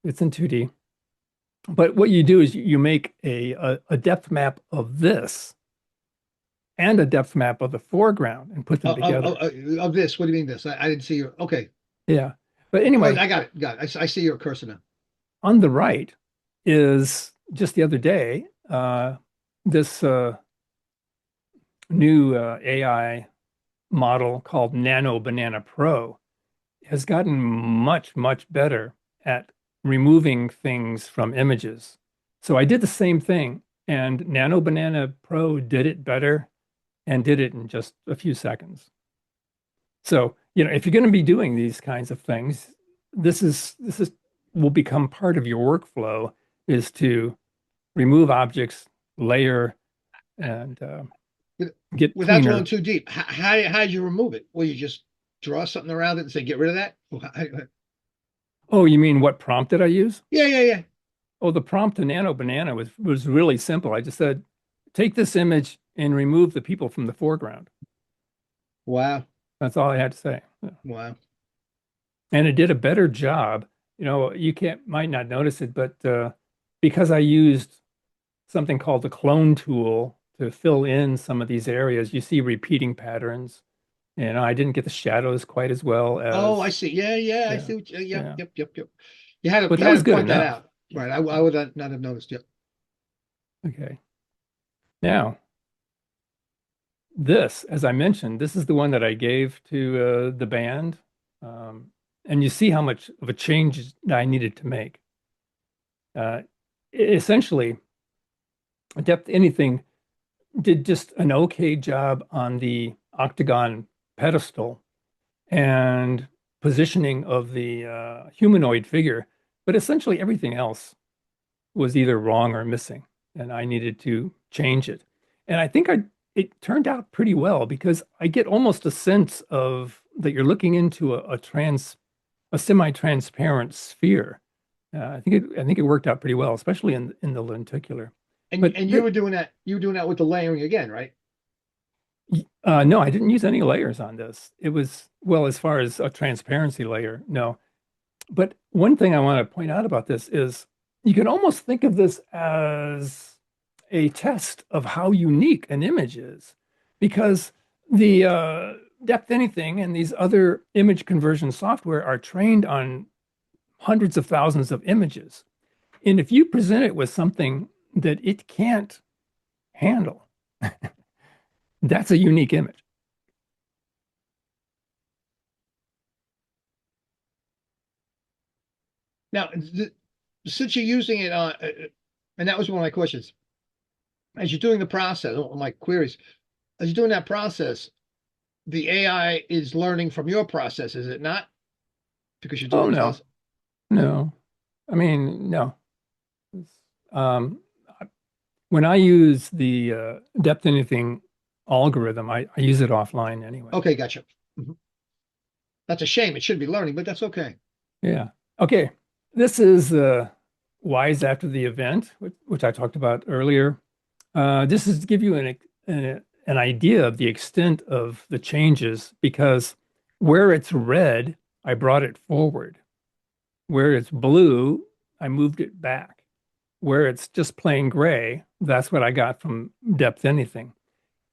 It's in 2D. But what you do is you make a depth map of this and a depth map of the foreground and put them together. Of this. What do you mean this? I didn't see your. Okay. Yeah. But Oh, anyway, I got it. Got it. I see your cursor now. on the right is just the other day, this new AI model called Nano Banana Pro has gotten much, much better at removing things from images. So I did the same thing, and Nano Banana Pro did it better and did it in just a few seconds. So, if you're going to be doing these kinds of things, this is will become part of your workflow, is to remove objects, layer, and get Without cleaner. going too deep, how did you remove it? Well, you just draw something around it and say, get rid of that? Oh, you mean what prompt did I use? Yeah. Oh, the prompt to Nano Banana was really simple. I just said, take this image and remove the people from the foreground. Wow. That's all I had to say. Wow. And it did a better job. You might not notice it, but because I used something called the clone tool to fill in some of these areas, you see repeating patterns. And I didn't get the shadows quite as well Oh, I as, see. Yeah, I yeah, see yep, yeah. yep. But You that had was to good point that enough. out. Right. I would not have noticed. Yep. Okay. Now, this, as I mentioned, this is the one that I gave to the band. Um, and you see how much of a change I needed to make. Essentially, Depth Anything did just an okay job on the octagon pedestal and positioning of the humanoid figure, but essentially everything else was either wrong or missing, and I needed to change it. And I think it turned out pretty well because I get almost a sense of that you're looking into a semi-transparent sphere. I think it worked out pretty well, especially in the lenticular. But And you were doing that. You were doing that with the layering again, right? no, I didn't use any layers on this. It was, well, as far as a transparency layer, no. But one thing I want to point out about this is you can almost think of this as a test of how unique an image is, because the Depth Anything and these other image conversion software are trained on hundreds of thousands of images. And if you present it with something that it can't handle, that's a unique image. Now, since you're using it on, and that was one of my questions. As you're doing the process, one of my queries, as you're doing that process, the AI is learning from your process, is it not? Because you're doing Oh, the no, process. no. I mean, no. Um, when I use the Depth Anything algorithm, I use it offline anyway. Okay, gotcha. Mhm. That's a shame. It should be learning, but that's okay. Yeah. Okay. This is Wise after the event, which I talked about earlier. This is to give you an idea of the extent of the changes because where it's red, I brought it forward. Where it's blue, I moved it back. Where it's just plain gray, that's what I got from Depth Anything.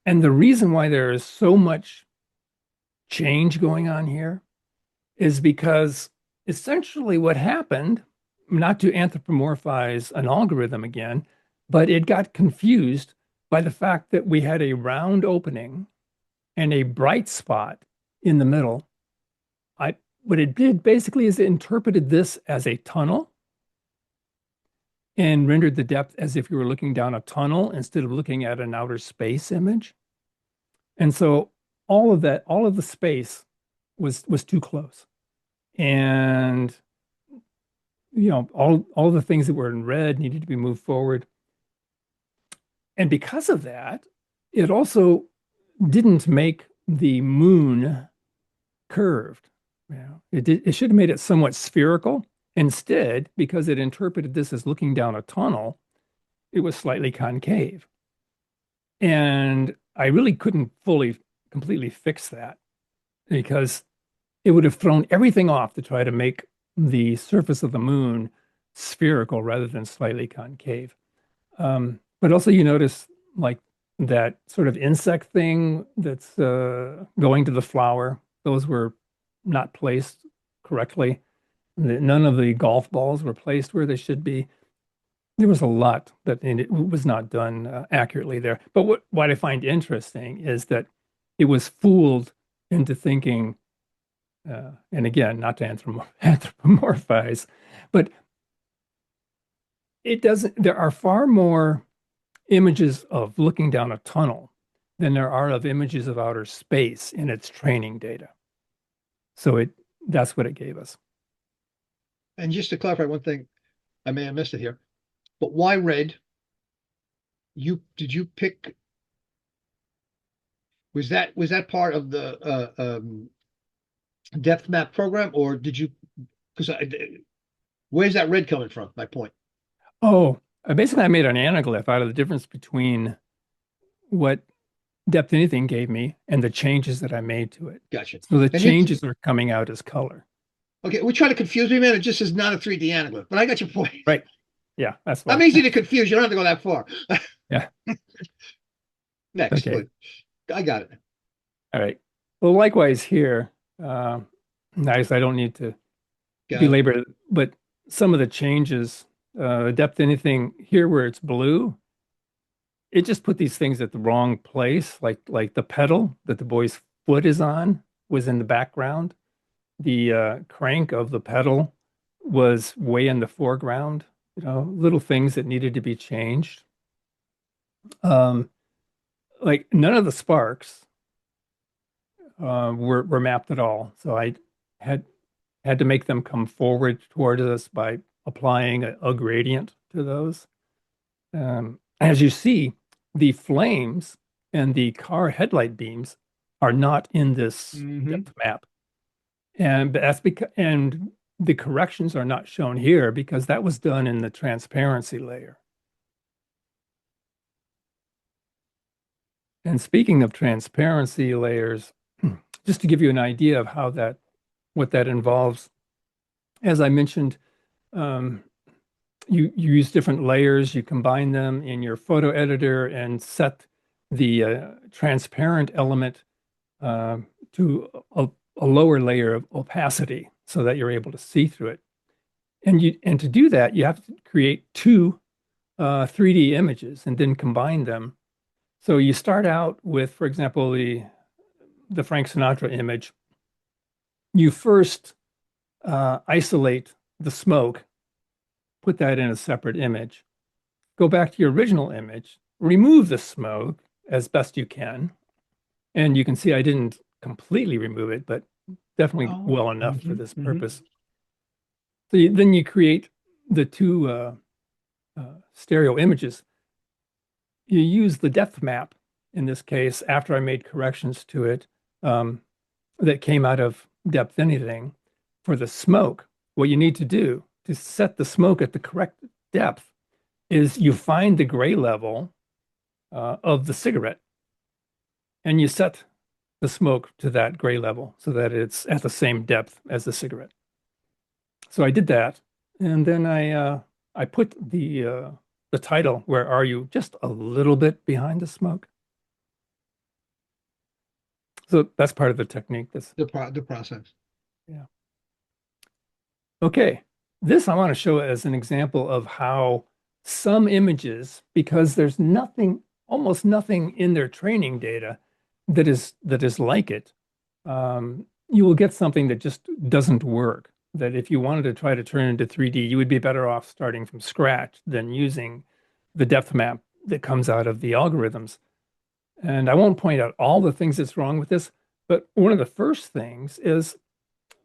And the reason why there is so much change going on here is because essentially what happened, not to anthropomorphize an algorithm again, but it got confused by the fact that we had a round opening and a bright spot in the middle. What it did basically is it interpreted this as a tunnel and rendered the depth as if you were looking down a tunnel instead of looking at an outer space image. And so all of the space was too close. And all the things that were in red needed to be moved forward. And because of that, it also didn't make the moon curved. It should have made it somewhat spherical. Instead, because it interpreted this as looking down a tunnel, it was slightly concave. And I really couldn't completely fix that because it would have thrown everything off to try to make the surface of the moon spherical rather than slightly concave. But also, you notice like that sort of insect thing that's going to the flower, those were not placed correctly. None of the golf balls were placed where they should be. There was a lot that it was not done accurately there. But what I find interesting is that it was fooled into thinking, and again, not to anthropomorphize, but it doesn't, there are far more images of looking down a tunnel than there are of images of outer space in its training data. So that's what it gave us. And just to clarify one thing, I may have missed it here, but why red? Did you pick? Was that part of the depth map program, or did you? Because where's that red coming from? My point. Oh, basically, I made an anaglyph out of the difference between what Depth Anything gave me and the changes that I made to it. Gotcha. So the And changes are coming out as color. okay, we try to confuse me, man. It just is not a 3D anaglyph, but I got your point. Right. Yeah, that's I'm why. easy to confuse. You don't have to go that far. Yeah. Next, Okay. please. I got it. All right. Well, likewise here, uh, nice. I don't need to Got it. belabor it, but some of the changes, depth anything here where it's blue, it just put these things at the wrong place. Like the pedal that the boy's foot is on was in the background. The crank of the pedal was way in the foreground. Little things that needed to be changed. Um, like none of the sparks were mapped at all. So I had had to make them come forward towards us by applying a gradient to those. As you see, the flames and the car headlight beams are not in this Hmm. depth map. And that's because, and the corrections are not shown here because that was done in the transparency layer. And speaking of transparency layers, just to give you an idea of what that involves, as I mentioned, um, you use different layers, you combine them in your photo editor and set the transparent element uh, to a lower layer of opacity so that you're able to see through it. And to do that, you have to create two 3D images and then combine them. So you start out with, for example, the Frank Sinatra image. You first isolate the smoke, put that in a separate image, go back to your original image, remove the smoke as best you can. And you can see I didn't completely remove it, but definitely Oh. well enough for Hmm. this Hmm. purpose. So then you create the two stereo images. You use the depth map in this case after I made corrections to it um, that came out of depth anything for the smoke. What you need to do to set the smoke at the correct depth is you find the gray level of the cigarette and you set the smoke to that gray level so that it's at the same depth as the cigarette. So I did that, and then I put the title "Where Are You?" just a little bit behind the smoke. So that's part of the technique. That's The process. yeah. Okay. This I want to show as an example of how some images, because there's nothing, almost nothing in their training data that is like it, you will get something that just doesn't work. That if you wanted to try to turn into 3D, you would be better off starting from scratch than using the depth map that comes out of the algorithms. And I won't point out all the things that's wrong with this, but one of the first things is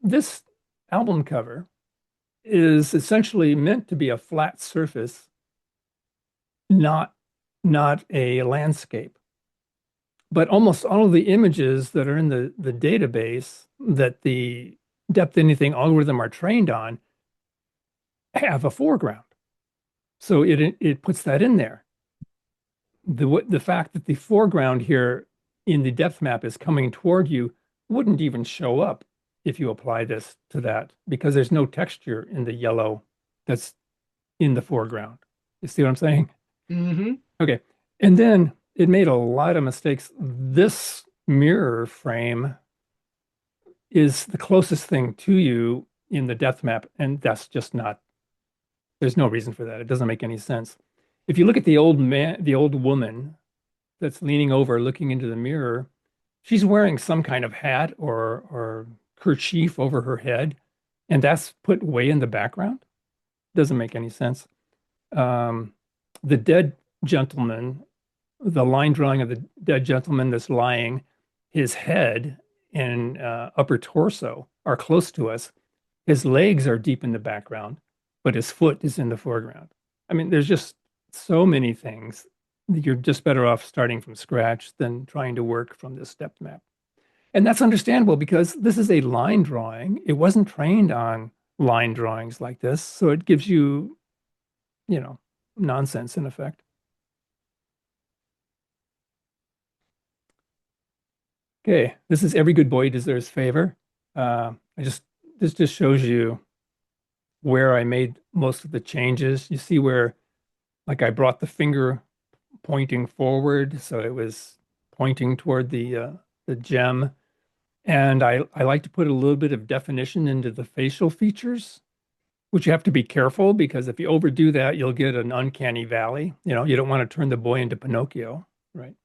this album cover is essentially meant to be a flat surface, not not a landscape. But almost all of the images that are in the database that the depth anything algorithm are trained on have a foreground. So it puts that in there. The fact that the foreground here in the depth map is coming toward you wouldn't even show up if you apply this to that because there's no texture in the yellow that's in the foreground. You see what I'm saying? Hmm. Okay. And then it made a lot of mistakes. This mirror frame is the closest thing to you in the depth map, and that's just not, there's no reason for that. It doesn't make any sense. If you look at the old man, the old woman that's leaning over looking into the mirror, she's wearing some kind of hat or kerchief over her head, and that's put way in the background. Doesn't make any sense. Um, the dead gentleman, the line drawing of the dead gentleman that's lying, his head and upper torso are close to us. His legs are deep in the background, but his foot is in the foreground. I mean, there's just so many things. You're just better off starting from scratch than trying to work from this depth map. And that's understandable because this is a line drawing. It wasn't trained on line drawings like this. So it gives you, you know, nonsense in effect. Okay, this is Every Good Boy Deserves Favor. I just This just shows you where I made most of the changes. You see where, like, I brought the finger pointing forward, so it was pointing toward the gem. And I like to put a little bit of definition into the facial features, which you have to be careful because if you overdo that, you'll get an uncanny valley. You don't want to turn the boy into Pinocchio, right?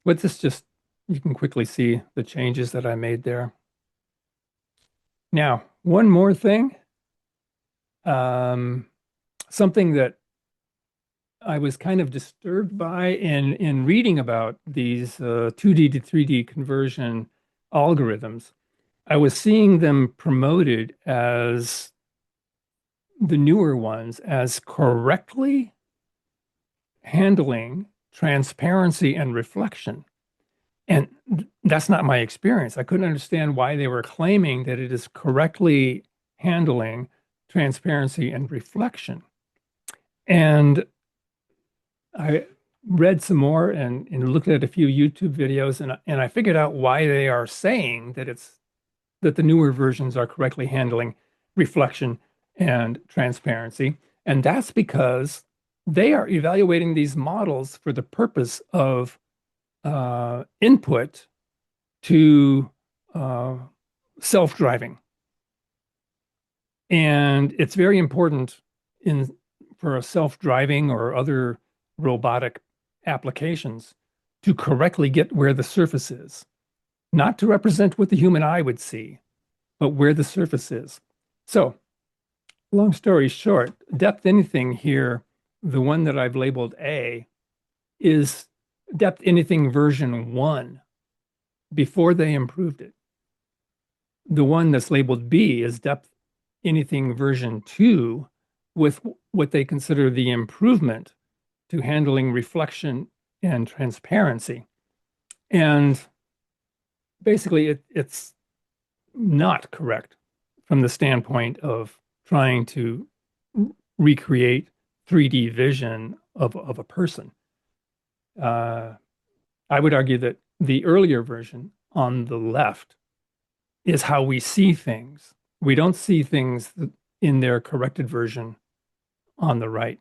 But this just, you can quickly see the changes that I made there. Now, one more thing, um, something that I was kind of disturbed by in reading about these 2D to 3D conversion algorithms. I was seeing them promoted as the newer ones as correctly handling transparency and reflection. And that's not my experience. I couldn't understand why they were claiming that it is correctly handling transparency and reflection. And I read some more and looked at a few YouTube videos and I figured out why they are saying that the newer versions are correctly handling reflection and transparency. And that's because they are evaluating these models for the purpose of input to self-driving. And it's very important for a self-driving or other robotic applications to correctly get where the surface is, not to represent what the human eye would see, but where the surface is. So, long story short, depth anything here, the one that I've labeled A, is depth anything version 1 before they improved it. The one that's labeled B is depth anything version 2 with what they consider the improvement to handling reflection and transparency. And basically, it's not correct from the standpoint of trying to recreate 3D vision of a person. I would argue that the earlier version on the left is how we see things. We don't see things in their corrected version on the right.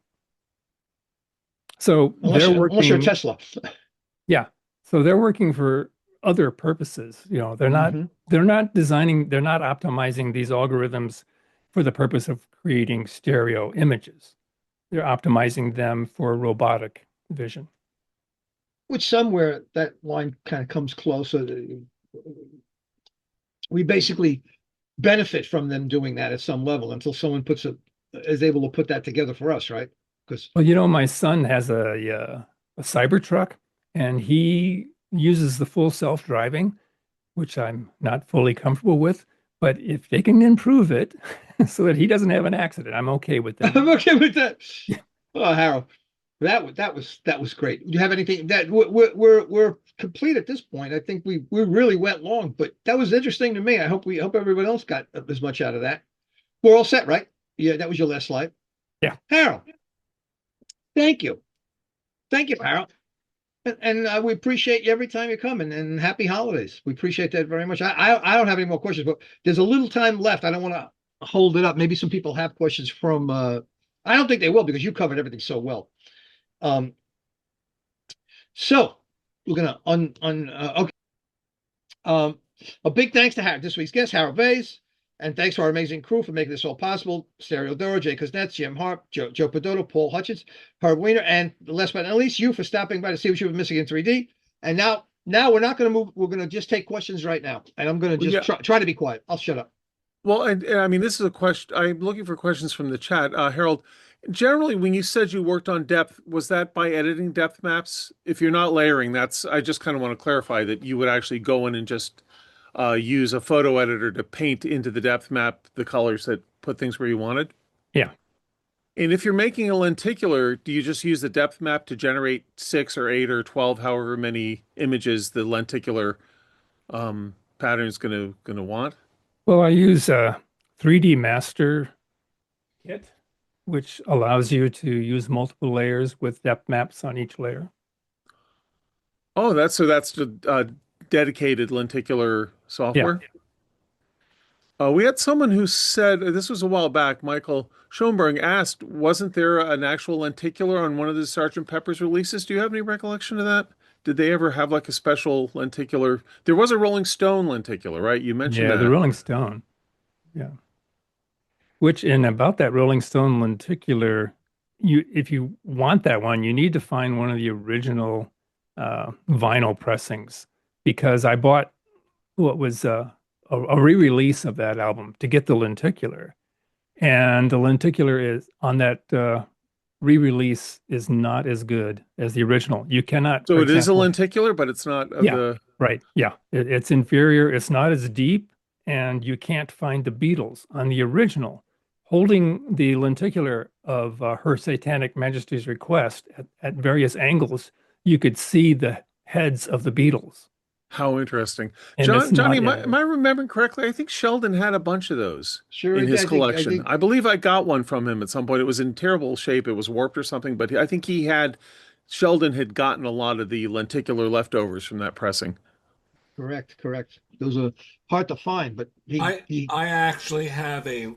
So unless you're Tesla. Yeah. So they're working for other purposes. They're not optimizing these algorithms for the purpose of creating stereo images. They're optimizing them for robotic vision. Which somewhere that line kind of comes close. So we basically benefit from them doing that at some level until someone is able to put that together for us, right? Because Well, my son has a Cybertruck, and he uses the full self-driving, which I'm not fully comfortable with. But if they can improve it so that he doesn't have an accident, I'm okay with that. I'm okay with that. Oh, Harold, that was great. Do you have anything that we're complete at this point? I think we really went long, but that was interesting to me. I hope everyone else got as much out of that. We're all set, right? Yeah, that was your last slide. Yeah. Harold, thank you. Thank you, Harold. And we appreciate you every time you come and happy holidays. We appreciate that very much. I don't have any more questions, but there's a little time left. I don't want to hold it up. Maybe some people have questions from I don't think they will because you covered everything so well. So we're gonna okay. A big thanks to this week's guest, Harold Baize, and thanks to our amazing crew for making this all possible. Stereo Doro, Jay Kuznets, Jim Harp, Joe Pedotto, Paul Hutchins, Herb Weiner, and last but not least, you for stopping by to see what you've been missing in 3D. And now we're not going to move. We're going to just take questions right now, and I'm going to just try to be quiet. I'll shut up. Well, and I mean, this is a question. I'm looking for questions from the chat. Harold, generally, when you said you worked on depth, was that by editing depth maps? If you're not layering, I just kind of want to clarify that you would actually go in and just use a photo editor to paint into the depth map the colors that put things where you wanted. Yeah. And if you're making a lenticular, do you just use the depth map to generate 6 or 8 or 12, however many images the lenticular pattern is going to want? Well, I use a 3D Master kit, which allows you to use multiple layers with depth maps on each layer. Oh, that's the dedicated lenticular software. We had someone who said this was a while back. Michael Schoenberg asked, "Wasn't there an actual lenticular on one of the Sergeant Pepper's releases?" Do you have any recollection of that? Did they ever have like a special lenticular? There was a Rolling Stone lenticular, right? You mentioned Yeah, the that. Rolling Stone. Yeah. Which, and about that Rolling Stone lenticular, if you want that one, you need to find one of the original vinyl pressings because I bought what was a re-release of that album to get the lenticular, and the lenticular is on that re-release is not as good as the original. You cannot, So for it is a example, lenticular, but it's not of yeah, the. right, yeah, it's inferior. It's not as deep, and you can't find the Beatles on the original. Holding the lenticular of Her Satanic Majesty's Request at various angles, you could see the heads of the Beatles, How interesting. and it's Johnny, not. am I remembering correctly? I think Sheldon had a bunch of those Sure, in his I collection. think I believe I got one from him at some point. It was in terrible shape. It was warped or something, but I think Sheldon had gotten a lot of the lenticular leftovers from that pressing. correct, correct. Those are hard to find, but he I actually have a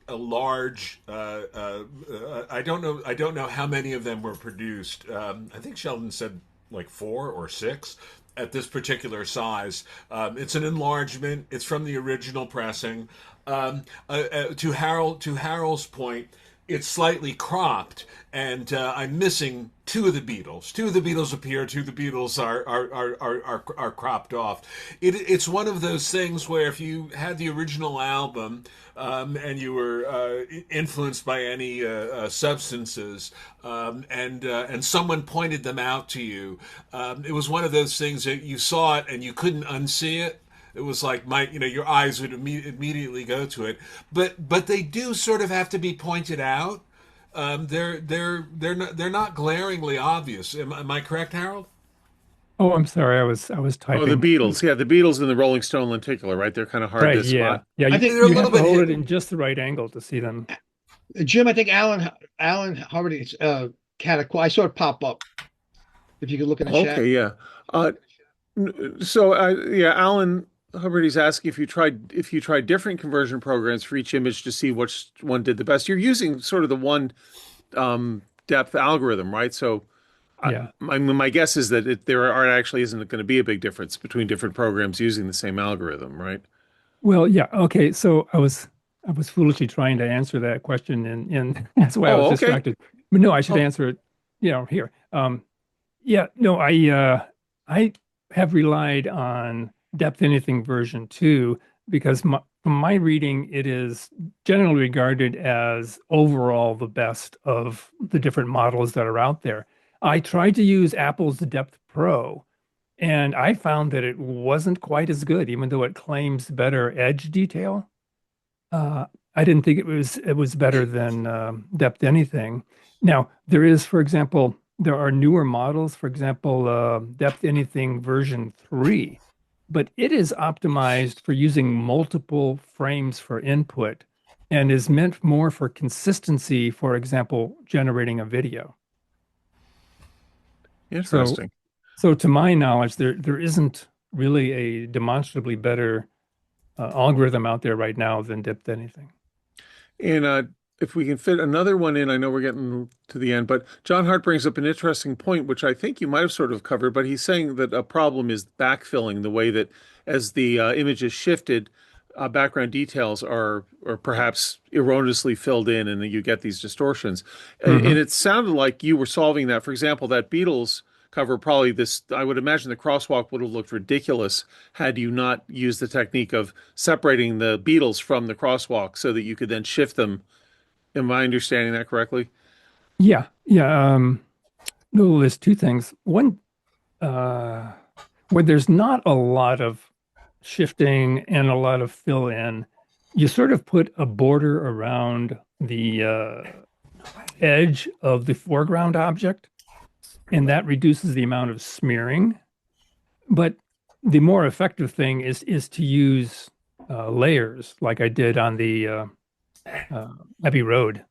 large. I don't know how many of them were produced. I think Sheldon said like four or six at this particular size. It's an enlargement. It's from the original pressing. To Harold's point, it's slightly cropped, and I'm missing two of the Beatles. Two of the Beatles appear. Two of the Beatles are cropped off. It's one of those things where if you had the original album and you were influenced by any substances and someone pointed them out to you, it was one of those things that you saw it and you couldn't unsee it. It was like your eyes would immediately go to it, but they do sort of have to be pointed out. They're not glaringly obvious. Am I correct, Harold? Oh, I'm sorry, I was Oh, the typing. Beatles. Yeah, the Beatles and the Rolling Stone lenticular, right? They're kind of hard Right, to yeah, spot. yeah. I You think They're a you little have to bit hold it hidden. in just the right angle to see them. Jim, I think Alan Harvard had a I saw it pop up. If you could look in the Okay, chat. yeah. Uh, So, yeah, Alan Hubbard is asking if you tried different conversion programs for each image to see which one did the best. You're using sort of the one depth algorithm, right? So, Yeah. my guess is that there are actually isn't going to be a big difference between different programs using the same algorithm, right? Well, yeah. Okay. So I was foolishly trying to answer that question, and that's why I was Oh, okay. distracted. But no, I should Oh, answer it. Here. Yeah. No, I have relied on Depth Anything version 2 because from my reading, it is generally regarded as overall the best of the different models that are out there. I tried to use Apple's Depth Pro, and I found that it wasn't quite as good, even though it claims better edge detail. I didn't think it was better than Depth Anything. Now, for example, there are newer models, for example, Depth Anything version 3, but it is optimized for using multiple frames for input and is meant more for consistency, for example, generating a video. So, interesting. so to my knowledge, there isn't really a demonstrably better algorithm out there right now than Depth Anything. And if we can fit another one in, I know we're getting to the end, but John Hart brings up an interesting point, which I think you might have sort of covered, but he's saying that a problem is backfilling, the way that as the image is shifted, background details are perhaps erroneously filled in, and then you get these distortions. And Hmm. it sounded like you were solving that. For example, that Beatles cover, probably this, I would imagine the crosswalk would have looked ridiculous had you not used the technique of separating the Beatles from the crosswalk so that you could then shift them. Am I understanding that correctly? Yeah, yeah. No, there's two things. One, uh, where there's not a lot of shifting and a lot of fill in, you sort of put a border around the edge of the foreground object, and that reduces the amount of smearing. But the more effective thing is to use layers, like I did on the Abbey Road.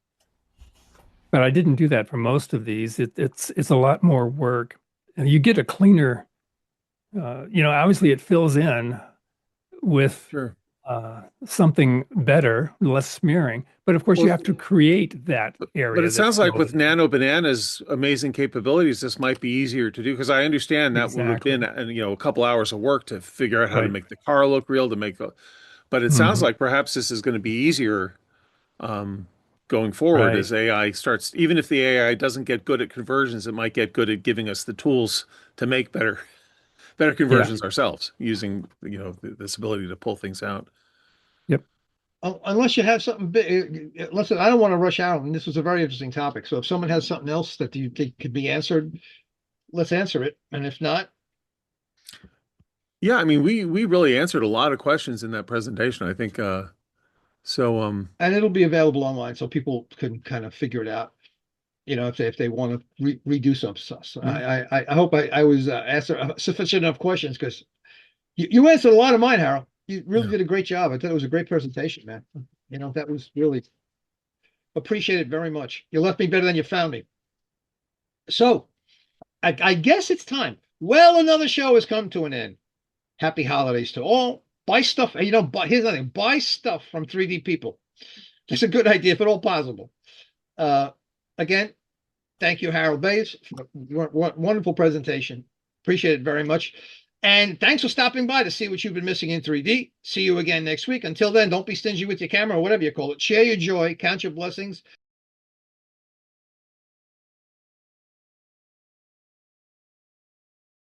But I didn't do that for most of these. It's a lot more work. And you get a cleaner, obviously it fills in with Sure. something better, less smearing. But of course, you Well, have to create that but area it that's sounds like with filled. Nano Banana's amazing capabilities, this might be easier to do because I understand that would have been, Exactly. a couple hours of work to figure out how to Right. make the car look real, but it sounds Hmm. like perhaps this is going to be easier um, going forward Right. as AI starts, even if the AI doesn't get good at conversions, it might get good at giving us the tools to make better Yeah. conversions ourselves using, this ability to pull things out. Yep. Unless you have something big, listen, I don't want to rush out, and this was a very interesting topic. So if someone has something else that you think could be answered, let's answer it. And if not, Yeah, I mean, we really answered a lot of questions in that presentation. I think so. and it'll be available online so people can kind of figure it out. If they want to redo some stuff. So Yeah, I hope I was asked sufficient enough questions because you answered a lot of mine, Harold. You really yeah. did a great job. I thought it was a great presentation, man. That was really appreciated very much. You left me better than you found me. So I guess it's time. Well, another show has come to an end. Happy holidays to all. Buy stuff. Here's the thing. Buy stuff from 3D people. It's a good idea if at all possible. Uh, Again, thank you, Harold Baize, for a wonderful presentation. Appreciate it very much. And thanks for stopping by to see what you've been missing in 3D. See you again next week. Until then, don't be stingy with your camera or whatever you call it. Share your joy, count your blessings,